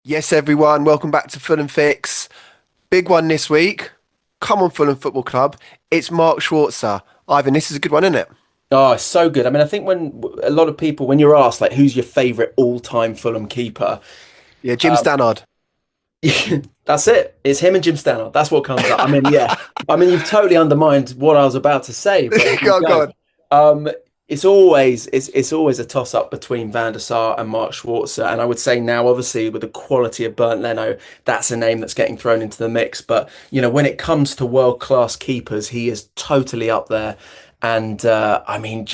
Yes, everyone, welcome back to Fulham Fix. Big one this week. Come on, Fulham Football Club. It's Mark Schwarzer. Ivan, this is a good one, isn't it? Oh, it's so good. I mean, I think when a lot of people, when you're asked like, who's your favourite all-time Fulham keeper, Yeah, Jim Stannard. that's it. It's him and Jim Stannard. That's what comes up. I mean, yeah. I mean, you've totally undermined what I was about to say, but here we Go on, go go. on. Um, it's always a toss-up between Van der Sar and Mark Schwarzer, and I would say now, obviously, with the quality of Bernd Leno, that's a name that's getting thrown into the mix. But when it comes to world-class keepers, he is totally up there. And I mean,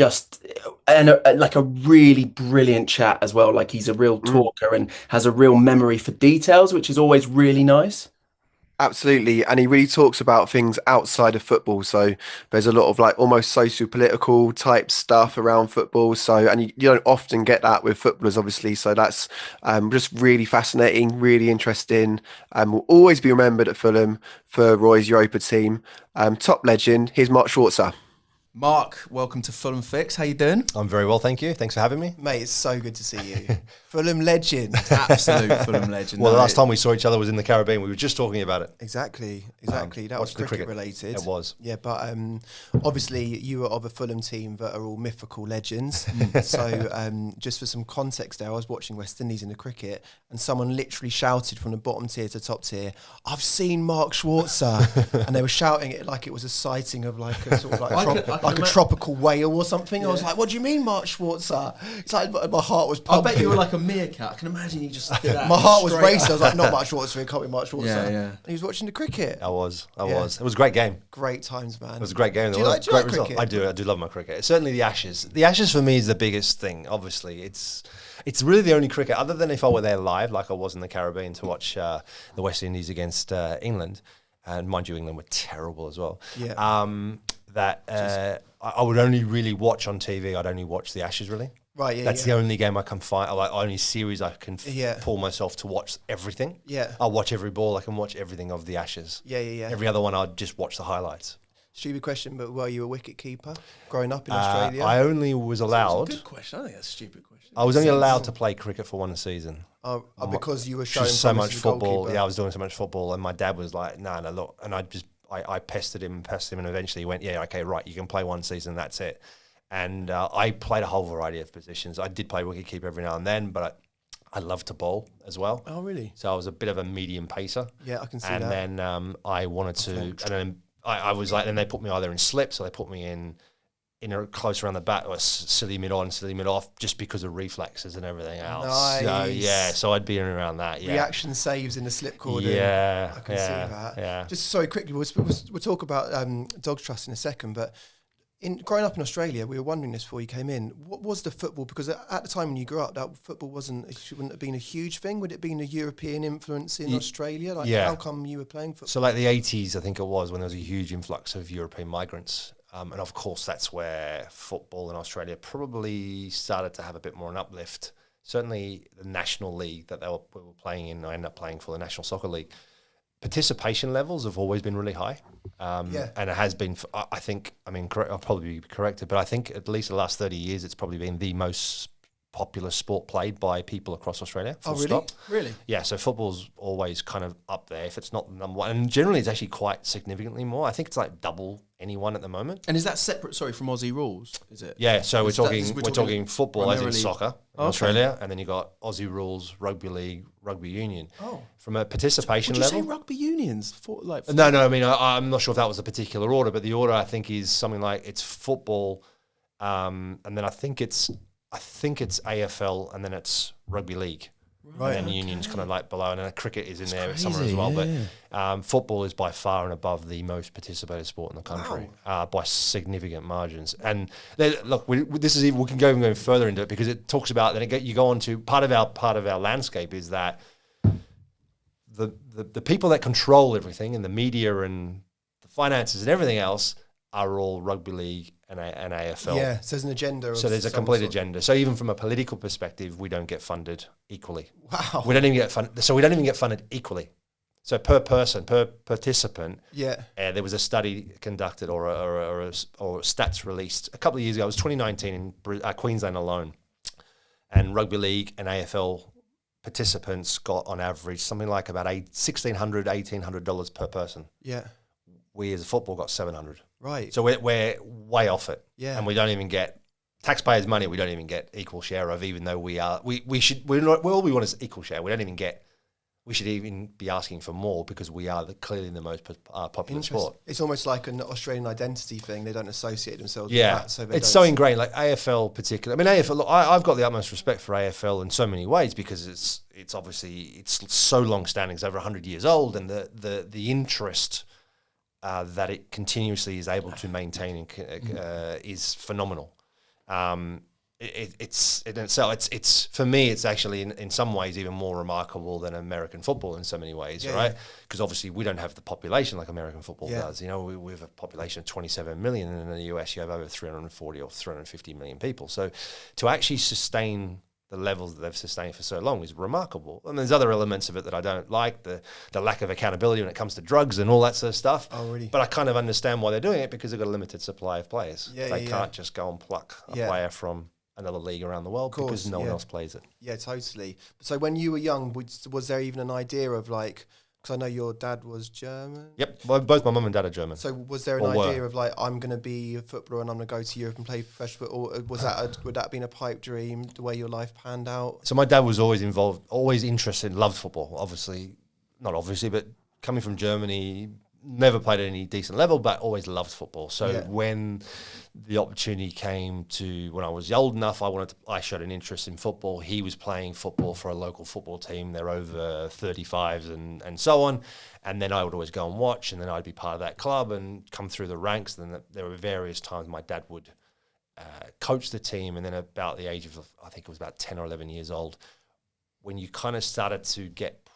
like a really brilliant chat as well. Like he's a real Mm, talker and has a real memory for details, which is always really nice. absolutely. And he really talks about things outside of football. So there's a lot of like almost socio-political type stuff around football. So, and you don't often get that with footballers, obviously. So that's just really fascinating, really interesting. Will always be remembered at Fulham for Roy's Europa team. Top legend. Here's Mark Schwarzer. Mark, welcome to Fulham Fix. How you doing? I'm very well, thank you. Thanks for having me. Mate, it's so good to see you. Fulham legend. Absolute Fulham legend. Well, the No, last time we saw each other was in the Caribbean. We were just talking about it. Exactly. That was Watched the cricket related. It was. Yeah, but obviously you are of a Fulham team that are all mythical legends. So just for some context there, I was watching West Indies in the cricket and someone literally shouted from the bottom tier to top tier, "I've seen Mark Schwarzer." And they were shouting it like it was a sighting of like a sort of like a tropical whale or something. I was like, "What do you mean, Mark Schwarzer?" It's like my heart was I pumping. bet you were like a meerkat. I can imagine you just did that. My heart was straight racing. I up. was like, "Not Mark Schwarzer, it can't be Mark Schwarzer." Yeah, yeah. And he was watching the cricket. I was. Yeah. It was a great game. Great times, man. It was a great game. Do you like Great result. cricket? I do. I do love my cricket. Certainly the Ashes. The Ashes for me is the biggest thing. Obviously, it's really the only cricket other than if I were there live, like I was in the Caribbean to watch the West Indies against England, and mind you, England were terrible as well. Yeah. I would only really watch on TV. I'd only watch the Ashes really. Right, yeah, That's the only game I can find, like only series I can Yeah. pull myself to watch everything. Yeah. I'll watch every ball. I can watch everything of the Ashes. Yeah. Every other one, I'd just watch the highlights. Stupid question, but were you a wicket keeper growing up in Australia? I only was allowed. Good question. I think that's a stupid question. I was only allowed to play cricket for one season. Because you were showing Just so promise much as a football. goalkeeper. Yeah, I was doing so much football, and my dad was like, "No, no, look." And I pestered him, and eventually he went, "Yeah, okay, right. You can play one season. That's it." And I played a whole variety of positions. I did play wicketkeeper every now and then, but I love to bowl as well. Oh, really? So I was a bit of a medium pacer. Yeah, I can see And that. then I wanted to, and then I was like, then they put me either in slip, so they put me in a close around the bat, or silly mid on, silly mid off, just because of reflexes and everything else. Nice. So yeah, so I'd be in and around that. Yeah. Reaction saves in the slip cordon. Yeah, I can see that. Yeah. Just so quickly, we'll talk about Dogs Trust in a second, but growing up in Australia, we were wondering this before you came in. What was the football? Because at the time when you grew up, that football wouldn't have been a huge thing. Would it have been a European influence in Australia? Like, yeah. how come you were playing football? So like the 80s, I think it was, when there was a huge influx of European migrants. And of course, that's where football in Australia probably started to have a bit more an uplift. Certainly the National League that we were playing in, I ended up playing for the National Soccer League. Participation levels have always been really high. And it has been, I think, I'll probably be corrected, but I think at least the last 30 years, it's probably been the most popular sport played by people across Australia. Oh, really? Stop. Really? Yeah, so football's always kind of up there, if it's not the number one. And generally, it's actually quite significantly more. I think it's like double anyone at the moment. And is that separate? Sorry, from Aussie rules? Is it? Yeah, so we're talking football as in primarily- soccer in Okay. Australia, and then you got Aussie rules, rugby league, rugby union. Oh. From a participation Would you say level. rugby unions? No, I mean, I'm not sure if that was a particular order, but the order I think is something like it's football, and then I think it's AFL, and then it's rugby league. Right. And then union's kind of like below, and then cricket is in there crazy, somewhere as well. yeah. But football is by far and above the most participated sport in the country by significant margins. And look, we can go even going further into it because it talks about you go on to part of our landscape is that the people that control everything and the media and the finances and everything else are all rugby league and AFL. Yeah, so there's an agenda. So there's a some complete sort. agenda. So even from a political perspective, we don't get funded equally. Wow. We don't even get funded. So we don't even get funded equally. So per person, per participant, Yeah. there was a study conducted or stats released a couple of years ago. It was 2019 in Queensland alone, and rugby league and AFL participants got on average something like about $1,600, $1,800 per person. Yeah. We as a football got 700. Right. So we're way off it. Yeah. And we don't even get taxpayers' money. We don't even get equal share of, even though we should. All we want is equal share. We don't even get. We should even be asking for more because we are clearly the most popular sport. It's almost like an Australian identity thing. They don't associate themselves with Yeah, that. So it's so ingrained. Like AFL, particularly. I mean, AFL. Look, I've got the utmost respect for AFL in so many ways because it's obviously it's so long standing. It's over 100 years old, and the interest that it continuously is able to maintain is phenomenal. It's in itself. It's for me. It's actually in some ways even more remarkable than American football in so many ways, right? Because obviously we don't have the population like American football does. You know, we have a population of 27 million, and in the US you have over 340 or 350 million people. So to actually sustain the levels that they've sustained for so long is remarkable. And there's other elements of it that I don't like, the lack of accountability when it comes to drugs and all that sort of stuff. Oh, really? But I kind of understand why they're doing it because they've got a limited supply of players. Yeah, they can't just go and pluck a player from another league around the world because no one else plays it. Yeah, totally. So when you were young, was there even an idea of like, because I know your dad was German? Yep, well, both my mum and dad are German. So was there an idea of like, I'm going to be a footballer and I'm going to go to Europe and play professional football? Or was that would that have been a pipe dream, the way your life panned out? So my dad was always involved, always interested, loved football, not obviously, but coming from Germany, never played at any decent level, but always loved football. So when the opportunity came to, when I was old enough, I showed an interest in football. He was playing football for a local football team. They're over 35s and so on. And then I would always go and watch, and then I'd be part of that club and come through the ranks. And then there were various times my dad would coach the team. And then about the age of, I think it was about 10 or 11 years old, when you kind of started to get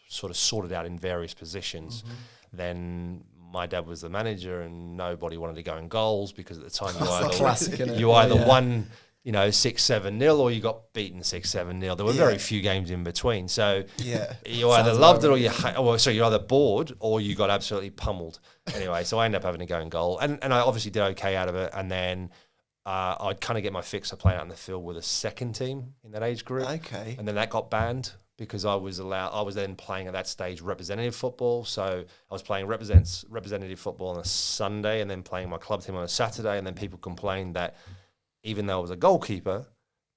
sort of sorted out in various positions, then my dad was the manager and nobody wanted to go in goals because at the time you either won, 6-7-0 or you got beaten 6-7-0. There were very few games in between. So you either loved it or you're either bored or you got absolutely pummeled. Anyway, so I ended up having to go in goal. And I obviously did okay out of it. And then I'd kind of get my fix of playing out in the field with a second team in that age group. Okay. And then that got banned because I was then playing at that stage representative football. So I was playing representative football on a Sunday and then playing my club team on a Saturday. And then people complained that even though I was a goalkeeper,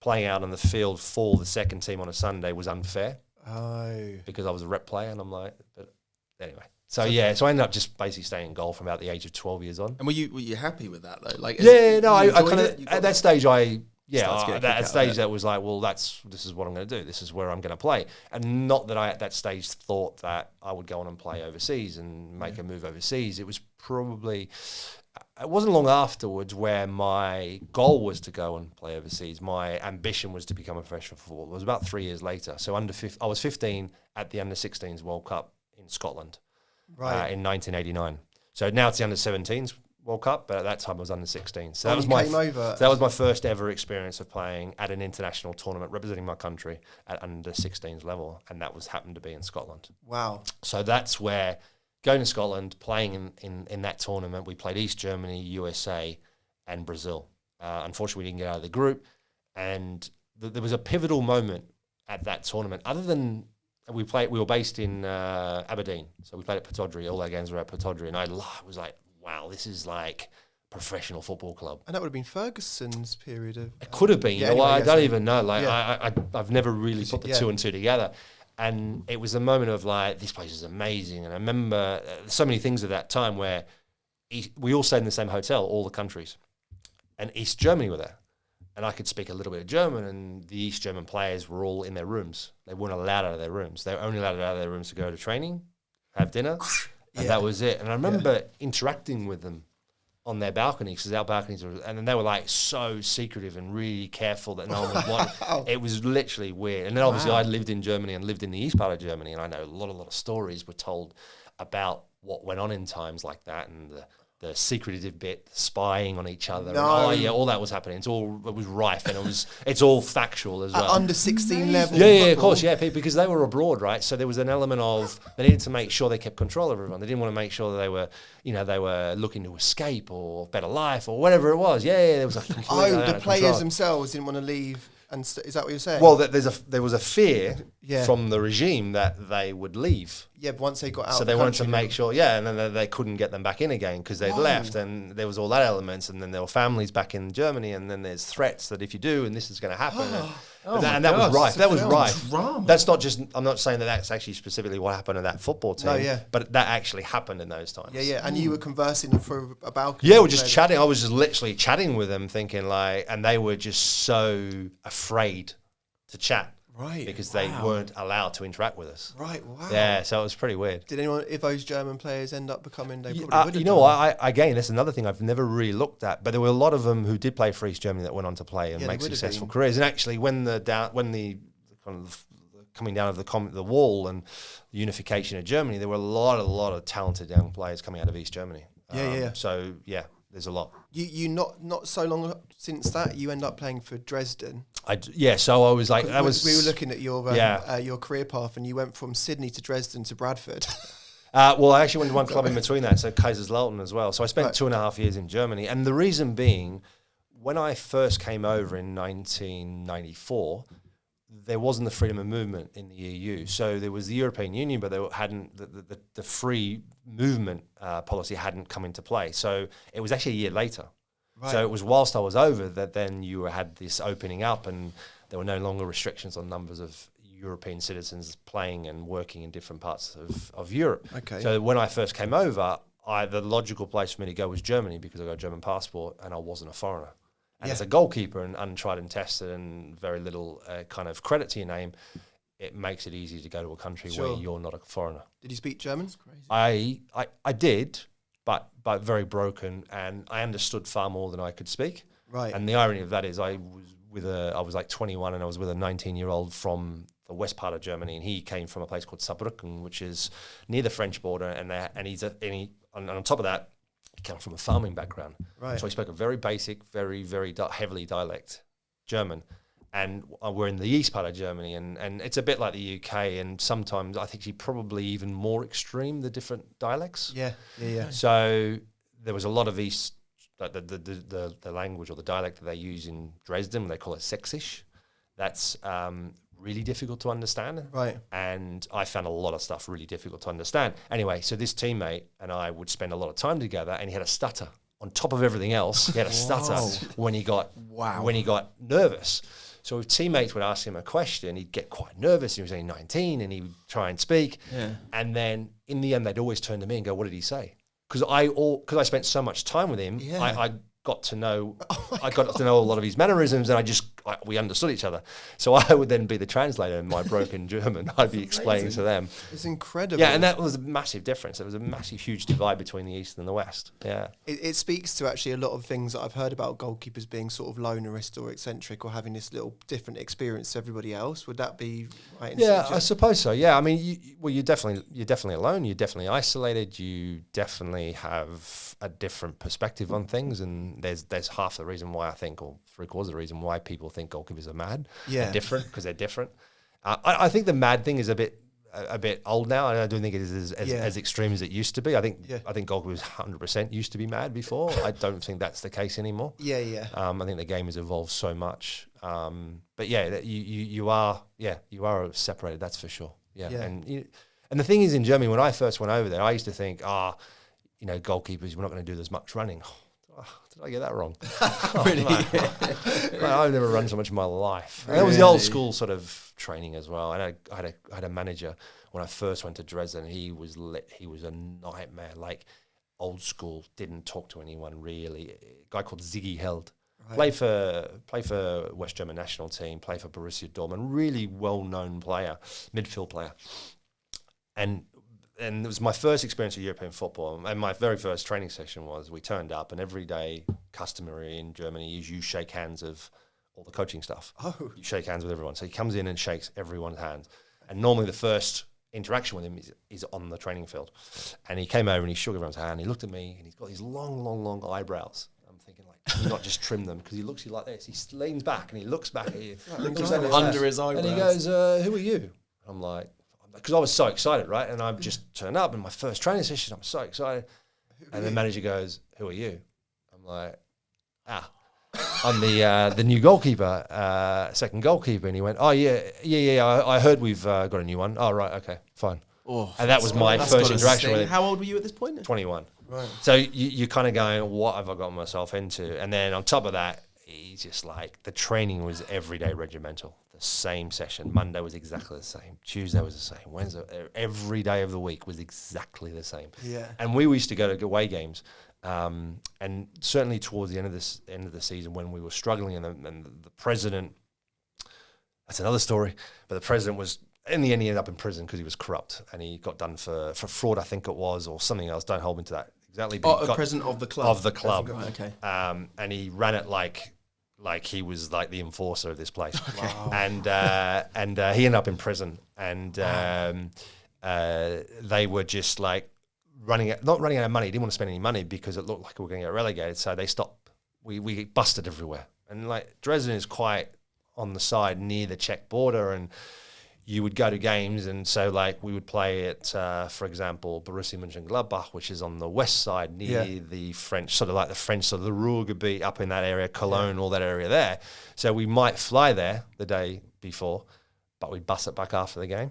playing out on the field for the second team on a Sunday was unfair. Oh. Because I was a rep player. And I'm like, but anyway. So I ended up just basically staying in goal from about the age of 12 years on. And were you happy with that though? Like, I kind of at that stage that was like, well, this is what I'm going to do. This is where I'm going to play. And not that I at that stage thought that I would go on and play overseas and make a move overseas. It wasn't long afterwards where my goal was to go and play overseas. My ambition was to become a professional footballer. It was about 3 years later. So I was 15 at the Under-16s World Cup in Scotland in 1989. So now it's the Under-17s World Cup, but at that time I was Under-16. So that was my first ever experience of playing at an international tournament representing my country at Under-16s level, and that happened to be in Scotland. Wow. So that's where going to Scotland, playing in that tournament, we played East Germany, USA, and Brazil. Unfortunately, we didn't get out of the group, and there was a pivotal moment at that tournament. Other than we were based in Aberdeen, so we played at Pittodrie. All our games were at Pittodrie, and I was like, wow, this is like a professional football club. And that would have been Ferguson's period of... It could have been. I don't even know. Like, I've never really put the two and two together. And it was a moment of like, this place is amazing. And I remember so many things at that time where we all stayed in the same hotel, all the countries. And East Germany were there. And I could speak a little bit of German, and the East German players were all in their rooms. They weren't allowed out of their rooms. They were only allowed out of their rooms to go to training, have dinner, and that was it. And I remember interacting with them on their balconies, because our balconies were, and they were like so secretive and really careful that no one would want. It was literally weird. And then obviously I lived in Germany and lived in the east part of Germany, and I know a lot of stories were told about what went on in times like that, and the secretive bit, spying on each other. No. And, all that was happening. It was rife, and it's all factual as well. At under-16 level. Yeah, of course, because they were abroad, right? So there was an element of they needed to make sure they kept control of everyone. They didn't want to make sure that they were looking to escape or better life or whatever it was. There was a complete the players themselves didn't want to leave. is that what you're saying? Well, there was a fear Yeah. from the regime that they would leave. Yeah, but once they got out So of they the wanted to country, make sure, and then they couldn't get them back in again because they'd left, and there was all that elements, and then there were families back in Germany, and then there's threats that if you do, and this is going to happen. And that was rife. That was rife. Drama. That's not just. I'm not saying that that's actually specifically what happened to that football team. No, yeah. But that actually happened in those times. Yeah, and you were conversing for a balcony. Yeah, we're just chatting. I was just literally chatting with them, thinking like, and they were just so afraid to chat. Right. Because they weren't allowed to interact with us. Right, wow. Yeah, so it was pretty weird. Did anyone, if those German players end up becoming, they probably would have You know, done. again, that's another thing I've never really looked at. But there were a lot of them who did play for East Germany that went on to play and Yeah, make they would have successful been. careers. And actually, when the kind of coming down of the wall and the unification of Germany, there were a lot of talented young players coming out of East Germany. Yeah. So yeah, there's a lot. You not so long since that, you end up playing for Dresden. So I was like, that we was were looking at your career path, and you went from Sydney to Dresden to Bradford. Well, I actually went to one club in between that, so Kaiserslautern as well. So I spent Right. 2.5 years in Germany. And the reason being, when I first came over in 1994, there wasn't the freedom of movement in the EU. So there was the European Union, but they hadn't the free movement policy hadn't come into play. So it was actually a year later. Right. So it was whilst I was over that then you had this opening up, and there were no longer restrictions on numbers of European citizens playing and working in different parts of Europe. Okay. So when I first came over, the logical place for me to go was Germany because I got a German passport and I wasn't a foreigner. And as a goalkeeper and untried and tested and very little kind of credit to your name, it makes it easy to go to a country where you're not a foreigner. Did you speak German? I did, but very broken, and I understood far more than I could speak. Right. And the irony of that is I was like 21 and I was with a 19-year-old from the west part of Germany, and he came from a place called Saarbrücken, which is near the French border, and on top of that, he came from a farming background. Right. So he spoke a very basic, very, very heavily dialect German. And we're in the east part of Germany, and it's a bit like the UK, and sometimes I think probably even more extreme, the different dialects. Yeah. So there was a lot of East, the language or the dialect that they use in Dresden, they call it Sächsisch. That's really difficult to understand. Right. And I found a lot of stuff really difficult to understand. Anyway, so this teammate and I would spend a lot of time together, and he had a stutter. On top of everything else, he had a stutter when he got nervous. So if teammates would ask him a question, he'd get quite nervous. He was only 19, and he would try and speak. Yeah. And then in the end, they'd always turn to me and go, "What did he say?" Because I spent so much time with him, I got to know a lot of his mannerisms, and we understood each other. So I would then be the translator in my broken German. I'd be explaining to them. It's incredible. Yeah, and that was a massive difference. There was a massive, huge divide between the East and the West. Yeah. It speaks to actually a lot of things that I've heard about goalkeepers being sort of lonerist or eccentric or having this little different experience to everybody else. Would that be right? Yeah, I suppose so. Yeah, I mean, you're definitely alone. You're definitely isolated. You definitely have a different perspective on things, and there's half the reason why I think, or 3/4 of the reason why people think goalkeepers are mad. Yeah, they're different because they're different. I think the mad thing is a bit old now, and I don't think it is as extreme as it used to be. I think goalkeepers 100% used to be mad before. I don't think that's the case anymore. Yeah. I think the game has evolved so much. But yeah, you are separated. That's for sure. Yeah. And the thing is, in Germany, when I first went over there, I used to think, goalkeepers, we're not going to do as much running. Did I get that wrong? Really? I've never run so much in my life. And that was the old school sort of training as well. And I had a manager when I first went to Dresden. He was a nightmare, like old school, didn't talk to anyone really. A guy called Ziggy Held. Right. Play for West German national team, play for Borussia Dortmund, really well-known player, midfield player. And it was my first experience of European football, and my very first training session was we turned up, and every day customary in Germany is you shake hands of all the coaching staff. Oh. You shake hands with everyone. So he comes in and shakes everyone's hands. And normally the first interaction with him is on the training field. And he came over and he shook everyone's hand. He looked at me, and he's got these long eyebrows. I'm thinking, like, can you not just trim them? Because he looks at you like this. He leans back and he looks back at you. Under his eyebrows. And he goes, who are you? I'm like, because I was so excited, right? And I've just turned up in my first training session. I'm so excited. And the manager goes, who are you? I'm like, I'm the new goalkeeper, second goalkeeper. And he went, oh, yeah, I heard we've got a new one. Oh, right, okay, fine. Oh, And that was my first interaction with it. How old were you at this point? 21. Right. So you're kind of going, what have I gotten myself into? And then on top of that, he's just like, the training was everyday regimental. The same session. Monday was exactly the same. Tuesday was the same. Wednesday, every day of the week was exactly the same. Yeah. And we used to go to away games. And certainly towards the end of the season when we were struggling and the president, that's another story, but the president was, in the end, he ended up in prison because he was corrupt and he got done for fraud, I think it was, or something else. Don't hold me to that exactly. But president of the club. Of the club. Right, okay. And he ran it like he was like the enforcer of this place. Okay. Wow. And he ended up in prison. And they were just like not running out of money. He didn't want to spend any money because it looked like we were going to get relegated. So they stopped. We busted everywhere. And like Dresden is quite on the side near the Czech border, and you would go to games, and so like we would play at, for example, Borussia Mönchengladbach, which is on the west side near the French, sort of like the French, sort of the Ruhrgebiet up in that area, Cologne, all that area there. So we might fly there the day before, but we'd bus it back after the game,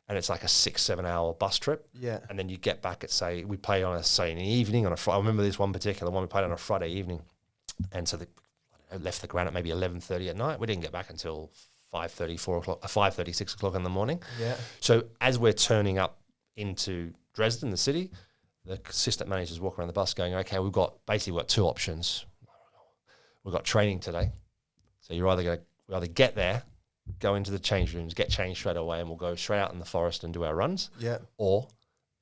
and it's like a 6-7 hour bus trip. Yeah. And then you get back at, say, we play on in the evening on a Friday. I remember this one particular one we played on a Friday evening, and so I left the ground at maybe 11:30 at night. We didn't get back until 5:30, 6 o'clock in the morning. Yeah. So as we're turning up into Dresden, the city, the assistant managers walk around the bus going, okay, we've got two options. We've got training today. So we either get there, go into the change rooms, get changed straight away, and we'll go straight out in the forest and do our runs. Yeah.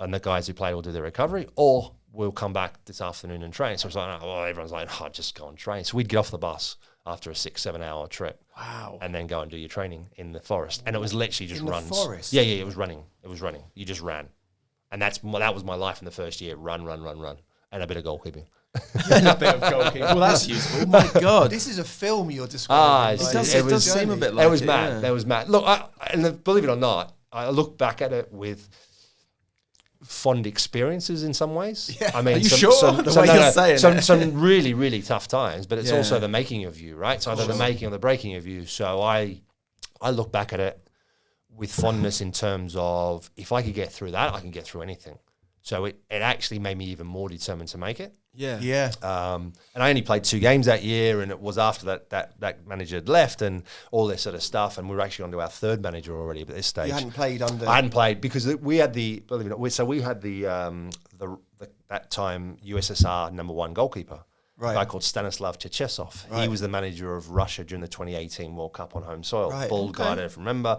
And the guys who play will do their recovery, or we'll come back this afternoon and train. So it's like, everyone's like, just go and train. So we'd get off the bus after a 6-7 hour trip. Wow. And then go and do your training in the forest. And it was literally just runs. In the forest? Yeah, it was running. You just ran. And that was my life in the first year. Run. And a bit of goalkeeping. Well, that's useful. My God. This is a film you're describing. It does seem a bit like it. Was mad. That was mad. Look, and believe it or not, I look back at it with fond experiences in some ways. Yeah. I mean, are you sure? Some really, really tough times, but it's also the making of you, right? So either the making or the breaking of you. So I look back at it with fondness in terms of, if I could get through that, I can get through anything. So it actually made me even more determined to make it. Yeah. Yeah. And I only played 2 games that year, and it was after that manager had left and all this sort of stuff. And we were actually on to our 3rd manager already at this stage. You hadn't played under. I hadn't played because we had the that time USSR #1 goalkeeper, Right. a guy called Stanislav Chechesov. Right. He was the manager of Russia during the 2018 World Cup on home soil. Right. Bald guy, I don't know if you remember.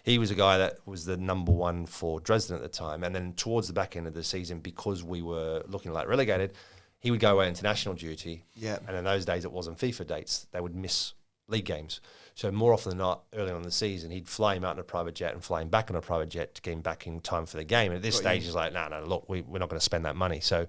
He was a guy that was the #1 for Dresden at the time. And then towards the back end of the season, because we were looking like relegated, he would go away international duty. Yeah. And in those days, it wasn't FIFA dates. They would miss league games. So more often than not, early on in the season, he'd fly him out in a private jet and fly him back on a private jet to get him back in time for the game. And at this stage, he's like, no, look, we're not going to spend that money. So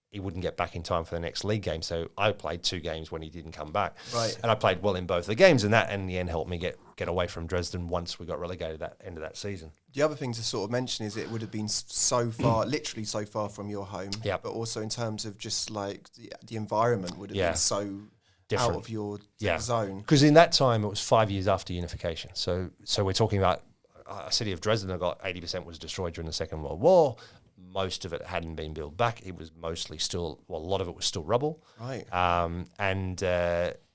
he wouldn't get back in time for the next league game. So I played 2 games when he didn't come back. Right. And I played well in both the games, and that in the end helped me get away from Dresden once we got relegated at the end of that season. The other thing to sort of mention is it would have been so far, literally so far from your home. Yep. But also in terms of just like the environment would have been so different. out of your zone. Because in that time, it was 5 years after unification. So we're talking about a city of Dresden that got 80% was destroyed during the Second World War. Most of it hadn't been built back. It was mostly still, a lot of it was still rubble. Right.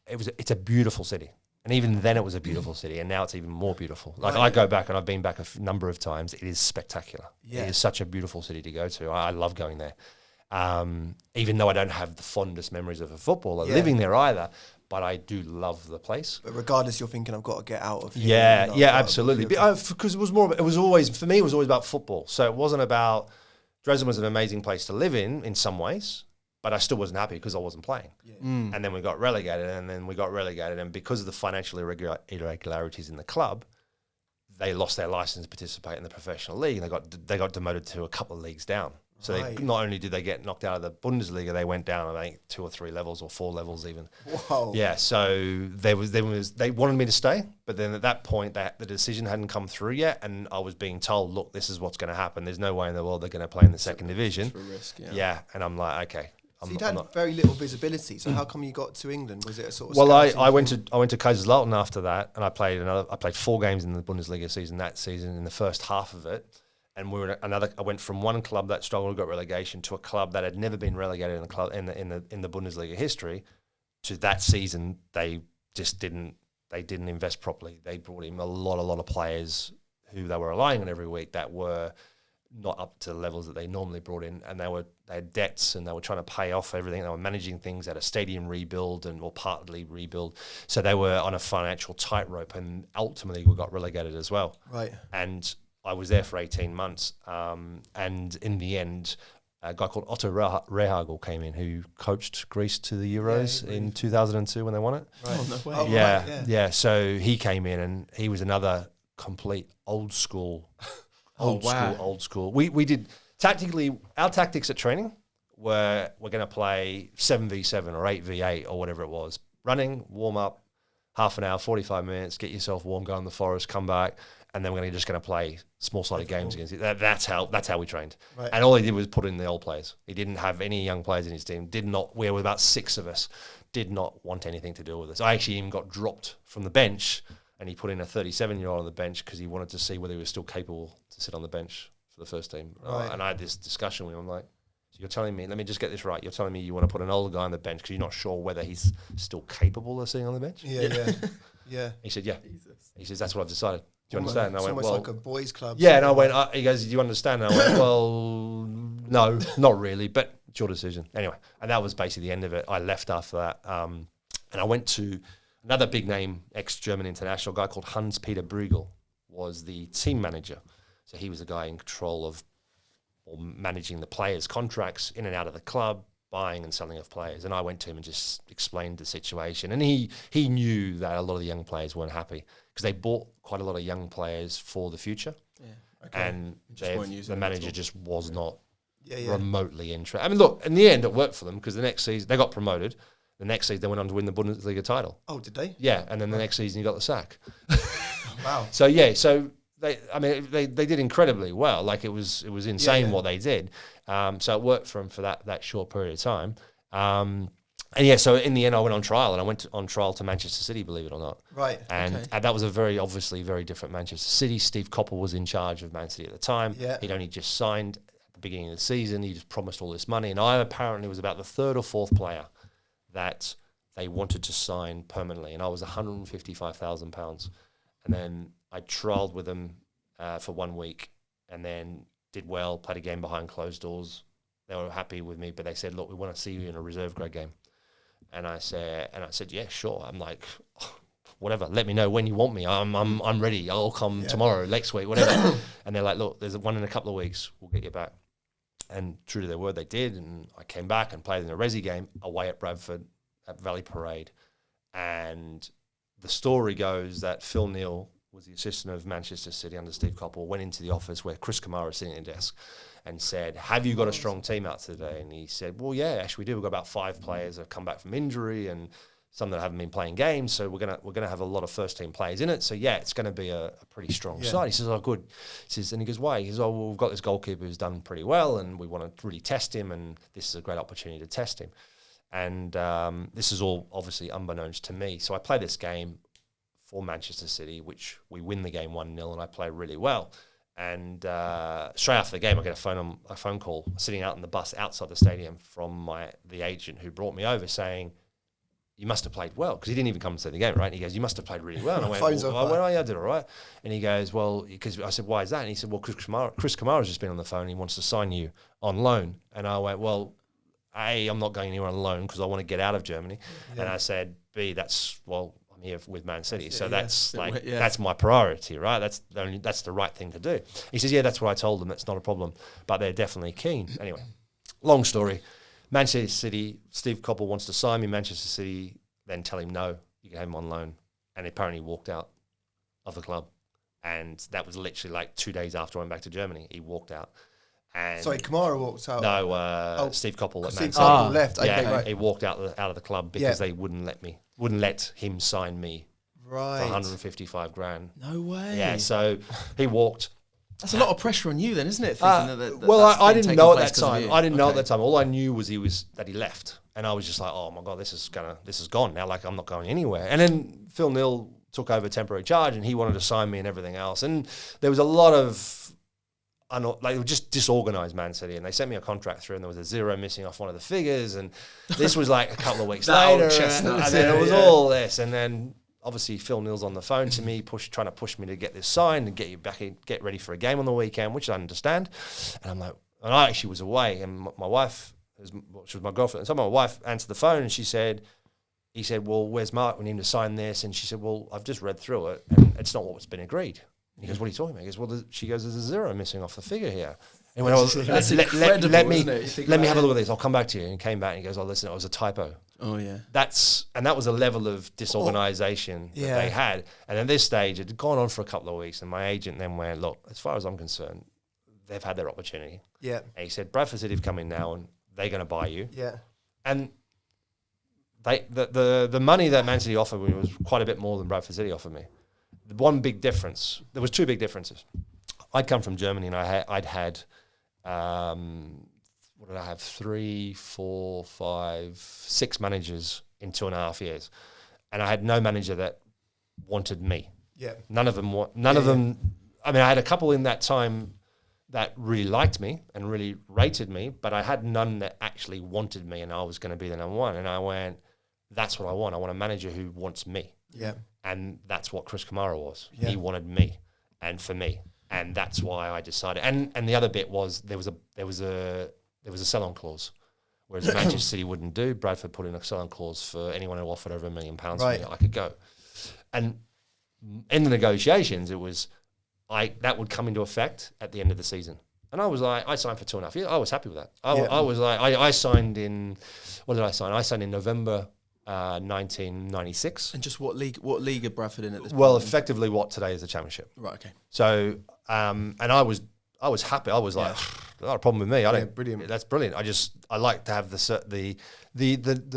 It's a beautiful city. And even then it was a beautiful city, and now it's even more beautiful. Like I go back, and I've been back a number of times. It is spectacular. Yeah. It is such a beautiful city to go to. I love going there. Even though I don't have the fondest memories of a footballer living there either, but I do love the place. But regardless, you're thinking I've got to get out of here. Yeah, absolutely. Because it was always about football. So it wasn't about, Dresden was an amazing place to live in some ways, but I still wasn't happy because I wasn't playing. Yeah. And then we got relegated, and because of the financial irregularities in the club, they lost their license to participate in the professional league. They got demoted to a couple of leagues down. So not only did they get knocked out of the Bundesliga, they went down, I think, 2 or 3 levels or 4 levels even. Whoa. Yeah, so they wanted me to stay, but then at that point, the decision hadn't come through yet, and I was being told, look, this is what's going to happen. There's no way in the world they're going to play in the second division. For risk, Yeah, and I'm like, okay, So you'd had not. very little visibility. So how come you got to England? Was it a sort of? Well, I scouting went thing? to Kaiserslautern after that, and I played 4 games in the Bundesliga season that season in the first half of it, and I went from one club that struggled, got relegation, to a club that had never been relegated in the Bundesliga history. To that season, they didn't invest properly. They brought in a lot of players who they were relying on every week that were not up to the levels that they normally brought in, and they had debts, and they were trying to pay off everything. They were managing things at a stadium rebuild or partly rebuild, so they were on a financial tightrope, and ultimately we got relegated as well. Right. And I was there for 18 months, and in the end, a guy called Otto Rehagel came in, who coached Greece to the Euros in 2002 when they won it. Right. Oh, no way. Oh, Yeah, right, yeah. So he came in, and he was another complete old school. Old school. We did tactically. Our tactics at training were we're going to play 7v7 or 8v8 or whatever it was. Running, warm up, half an hour, 45 minutes, get yourself warm, go in the forest, come back, and then we're just going to play small-sided games against it. That's how we trained. Right. And all he did was put in the old players. He didn't have any young players in his team. We were about 6 of us. Did not want anything to do with us. I actually even got dropped from the bench, and he put in a 37-year-old on the bench because he wanted to see whether he was still capable to sit on the bench for the first team. Right. And I had this discussion with him. I'm like, so you're telling me, let me just get this right. You're telling me you want to put an older guy on the bench because you're not sure whether he's still capable of sitting on the bench? Yeah. He said, yeah. Jesus. He says, that's what I've decided. Do you understand? And I It's went, almost well, like a boys' club. yeah. And I went, he goes, do you understand? And I went, well, no, not really, but it's your decision. Anyway, and that was basically the end of it. I left after that. And I went to another big name, ex-German international guy called Hans-Peter Bruegel, was the team manager. So he was the guy in control of or managing the players' contracts in and out of the club, buying and selling of players. And I went to him and just explained the situation. And he knew that a lot of the young players weren't happy because they bought quite a lot of young players for the future. Yeah. Okay. And weren't using the them manager at all. just was not Yeah. remotely interested. I mean, look, in the end, it worked for them because the next season they got promoted. The next season they went on to win the Bundesliga title. Oh, did they? Yeah, and then the next season he got the sack. Wow. So they did incredibly well. Like it was insane what they did. So it worked for them for that short period of time. So in the end I went on trial, and I went on trial to Manchester City, believe it or not. Right. And Okay. that was a very different Manchester City. Steve Coppell was in charge of Man City at the time. Yeah. He'd only just signed at the beginning of the season. He just promised all this money, and I apparently was about the 3rd or 4th player that they wanted to sign permanently, and I was £155,000. And then I trialled with them for 1 week, and then did well, played a game behind closed doors. They were happy with me, but they said, look, we want to see you in a reserve grade game. And I said, yeah, sure. I'm like, whatever, let me know when you want me. I'm ready. I'll come tomorrow, next week, whatever. And they're like, look, there's one in a couple of weeks. We'll get you back. And true to their word, they did. And I came back and played in a resi game away at Bradford at Valley Parade. And the story goes that Phil Neal was the assistant of Manchester City under Steve Coppell, went into the office where Chris Kamara was sitting at the desk and said, have you got a strong team out today? And he said, well, yeah, actually we do. We've got about 5 players that have come back from injury and some that haven't been playing games. So we're gonna have a lot of first team players in it. So yeah, it's going to be a pretty strong side. He says, oh, good. And he goes, why? He says, oh, well, we've got this goalkeeper who's done pretty well and we want to really test him, and this is a great opportunity to test him. And this is all obviously unbeknownst to me. So I play this game for Manchester City, which we win the game 1-0, and I play really well. And straight after the game, I get a phone call sitting out in the bus outside the stadium from the agent who brought me over saying, you must have played well, because he didn't even come to see the game, right? And he goes, you must have played really well. And I went, I did all right. And he goes, well, because I said, why is that? And he said, well, Chris Kamara's just been on the phone. He wants to sign you on loan. And I went, well, A, I'm not going anywhere on loan because I want to get out of Germany. Yeah. And I said, B, I'm here with Man City. So that's my priority, right? That's the right thing to do. He says, yeah, that's what I told them. That's not a problem. But they're definitely keen. Anyway, long story. Manchester City, Steve Coppell wants to sign me. Manchester City then tell him, no, you can have him on loan. And apparently he walked out of the club. And that was literally like 2 days after I went back to Germany. He walked out. And sorry, Kamara walked out. No, Steve Coppell at Man Steve City. Coppell left. Yeah, Okay, right. He walked out of the club because they wouldn't let him sign me Right. for 155 grand. No way. Yeah, so he walked. That's a lot of pressure on you then, isn't it? I didn't know at that time. I didn't know at that time. All I knew was that he left, and I was just like, oh my God, this is gone now. Like, I'm not going anywhere. And then Phil Neal took over temporary charge, and he wanted to sign me and everything else. And there was a lot of they were just disorganised, Man City, and they sent me a contract through, and there was a 0 missing off one of the figures, and this was like a couple of weeks later, and then it was all this, and then obviously Phil Neal's on the phone to me, trying to push me to get this signed and get you back in, get ready for a game on the weekend, which I understand. And I'm like, and I actually was away, and my wife, she was my girlfriend, so my wife answered the phone, and he said, well, where's Mark? We need to sign this. And she said, well, I've just read through it, and it's not what's been agreed. And he goes, what are you talking about? He goes, well, she goes, there's a 0 missing off the figure here. And he went, let me have a look at this. I'll come back to you. And he came back and he goes, oh, listen, it was a typo. Oh, yeah. That was a level of disorganisation that they had. And at this stage, it had gone on for a couple of weeks, and my agent then went, look, as far as I'm concerned, they've had their opportunity. Yeah. And he said, Bradford City have come in now, and they're going to buy you. Yeah. And the money that Man City offered me was quite a bit more than Bradford City offered me. The one big difference, there was two big differences. I'd come from Germany, and I'd had, what did I have? 3, 4, 5, 6 managers in 2.5 years, and I had no manager that wanted me. Yeah. None of them. I mean, I had a couple in that time that really liked me and really rated me, but I had none that actually wanted me, and I was going to be the number one. And I went, that's what I want. I want a manager who wants me. Yeah. And that's what Chris Kamara was. Yeah. He wanted me and for me. And that's why I decided. And the other bit was there was a sell-on clause, whereas Manchester City wouldn't do. Bradford put in a sell-on clause for anyone who offered over £1 million for me. I could go. And in the negotiations, it was that would come into effect at the end of the season. And I was like, I signed for 2.5 years. I was happy with that. I was like, I signed in, what did I sign? I signed in November 1996. And just what league are Bradford in at this point? Well, effectively what today is the Championship. Right, okay. So, and I was happy. I was like, not a problem with me. Brilliant. That's brilliant. I like to have the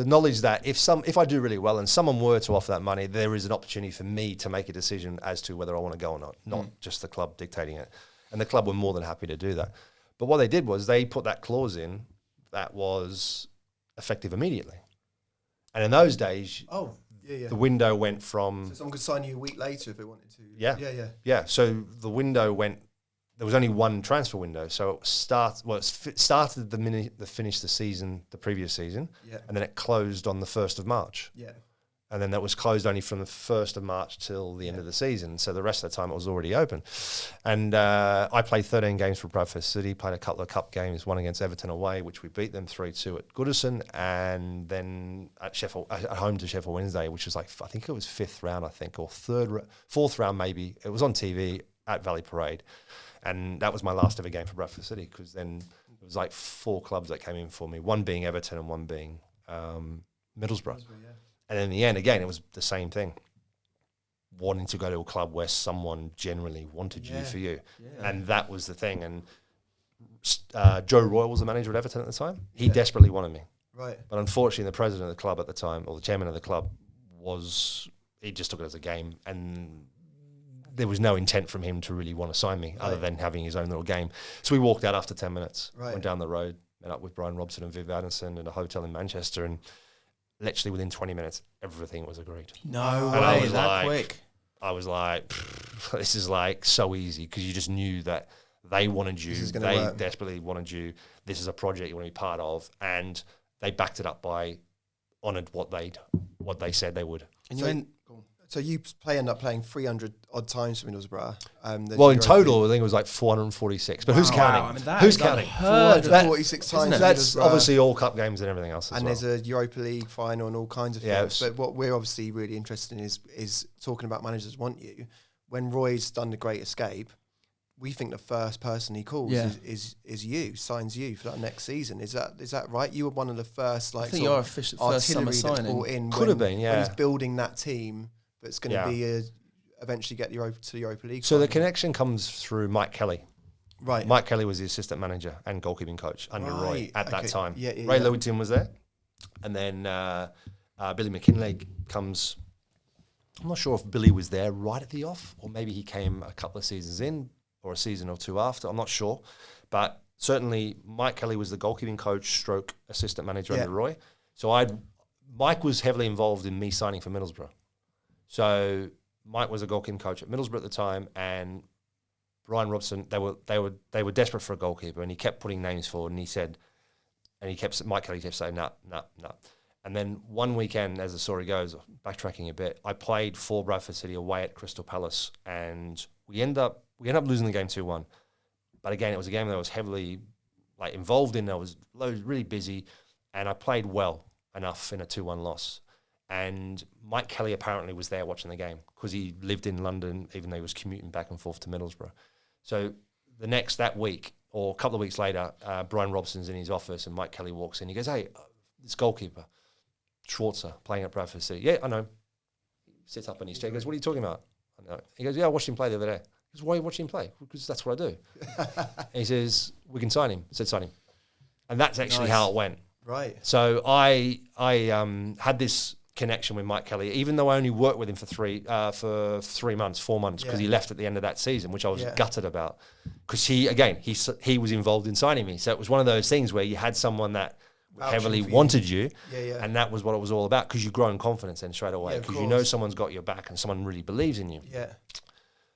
knowledge that if I do really well and someone were to offer that money, there is an opportunity for me to make a decision as to whether I want to go or not just the club dictating it. And the club were more than happy to do that. But what they did was they put that clause in that was effective immediately. And in those days, the window went from... So someone could sign you a week later if they wanted to. Yeah. Yeah. So the window went... There was only one transfer window. So it started the minute they finished the previous season, and then it closed on the 1st of March. Yeah. And then that was closed only from the 1st of March till the end of the season. So the rest of the time it was already open. And I played 13 games for Bradford City, played a couple of cup games, one against Everton away, which we beat them 3-2 at Goodison, and then at home to Sheffield Wednesday, which was like, I think it was 5th round, or 4th round maybe. It was on TV at Valley Parade. And that was my last ever game for Bradford City, because then it was like 4 clubs that came in for me, one being Everton and one being Middlesbrough. And in the end, again, it was the same thing. Wanting to go to a club where someone generally wanted you for you. Yeah. And that was the thing. And Joe Royle was the manager at Everton at the time. He desperately wanted me. Right. But unfortunately, the president of the club at the time, or the chairman of the club, he just took it as a game. And there was no intent from him to really want to sign me other than having his own little game. So we walked out after 10 minutes, went down the road, met up with Brian Robson and Viv Addison in a hotel in Manchester, and literally within 20 minutes, everything was agreed. No way, that quick. I was like, this is like so easy, because you just knew that they wanted you. They desperately wanted you. This is a project you want to be part of. And they backed it up by honoured what they said they would. And so you end up playing 300 odd times for Middlesbrough. Well, in total, I think it was like 446. But who's counting? I mean, who's counting? 446 times. That's obviously all cup games and everything else. And there's a Europa League final and all kinds of things. But what we're obviously really interested in is talking about managers want you. When Roy's done the Great Escape, we think the first person he calls is you, signs you for that next season. Is that right? You were one of the first, like, I think you're official first summer signing. Could have been, when he's building that team. It's going to be eventually get to the Europa League. So the connection comes through Mike Kelly. Right. Mike Kelly was the assistant manager and goalkeeping coach under Roy at that time. Ray Lewington was there. And then Billy McKinley comes. I'm not sure if Billy was there right at the off, or maybe he came a couple of seasons in, or a season or two after. I'm not sure. But certainly Mike Kelly was the goalkeeping coach stroke assistant manager under Roy. So Mike was heavily involved in me signing for Middlesbrough. So Mike was a goalkeeping coach at Middlesbrough at the time, and Brian Robson, they were desperate for a goalkeeper, and he kept putting names forward, and Mike Kelly kept saying, no. And then one weekend, as the story goes, backtracking a bit, I played for Bradford City away at Crystal Palace, and we end up losing the game 2-1. But again, it was a game that I was heavily involved in. I was really busy, and I played well enough in a 2-1 loss. And Mike Kelly apparently was there watching the game because he lived in London, even though he was commuting back and forth to Middlesbrough. So that week, or a couple of weeks later, Brian Robson's in his office, and Mike Kelly walks in. He goes, "Hey, this goalkeeper, Schwarzer, playing at Bradford City." "Yeah, I know." He sits up in his chair. He goes, "What are you talking about?" "I know." He goes, "Yeah, I watched him play the other day." He goes, "Why are you watching him play?" "Because that's what I do." And he says, "We can sign him." I said, "Sign him." And that's actually how it went. Right. So I had this connection with Mike Kelly, even though I only worked with him for 4 months, because he left at the end of that season, which I was gutted about, because he was involved in signing me. So it was one of those things where you had someone that heavily wanted you, and that was what it was all about, because you grow in confidence then straight away, because you know someone's got your back and someone really believes in you. Yeah.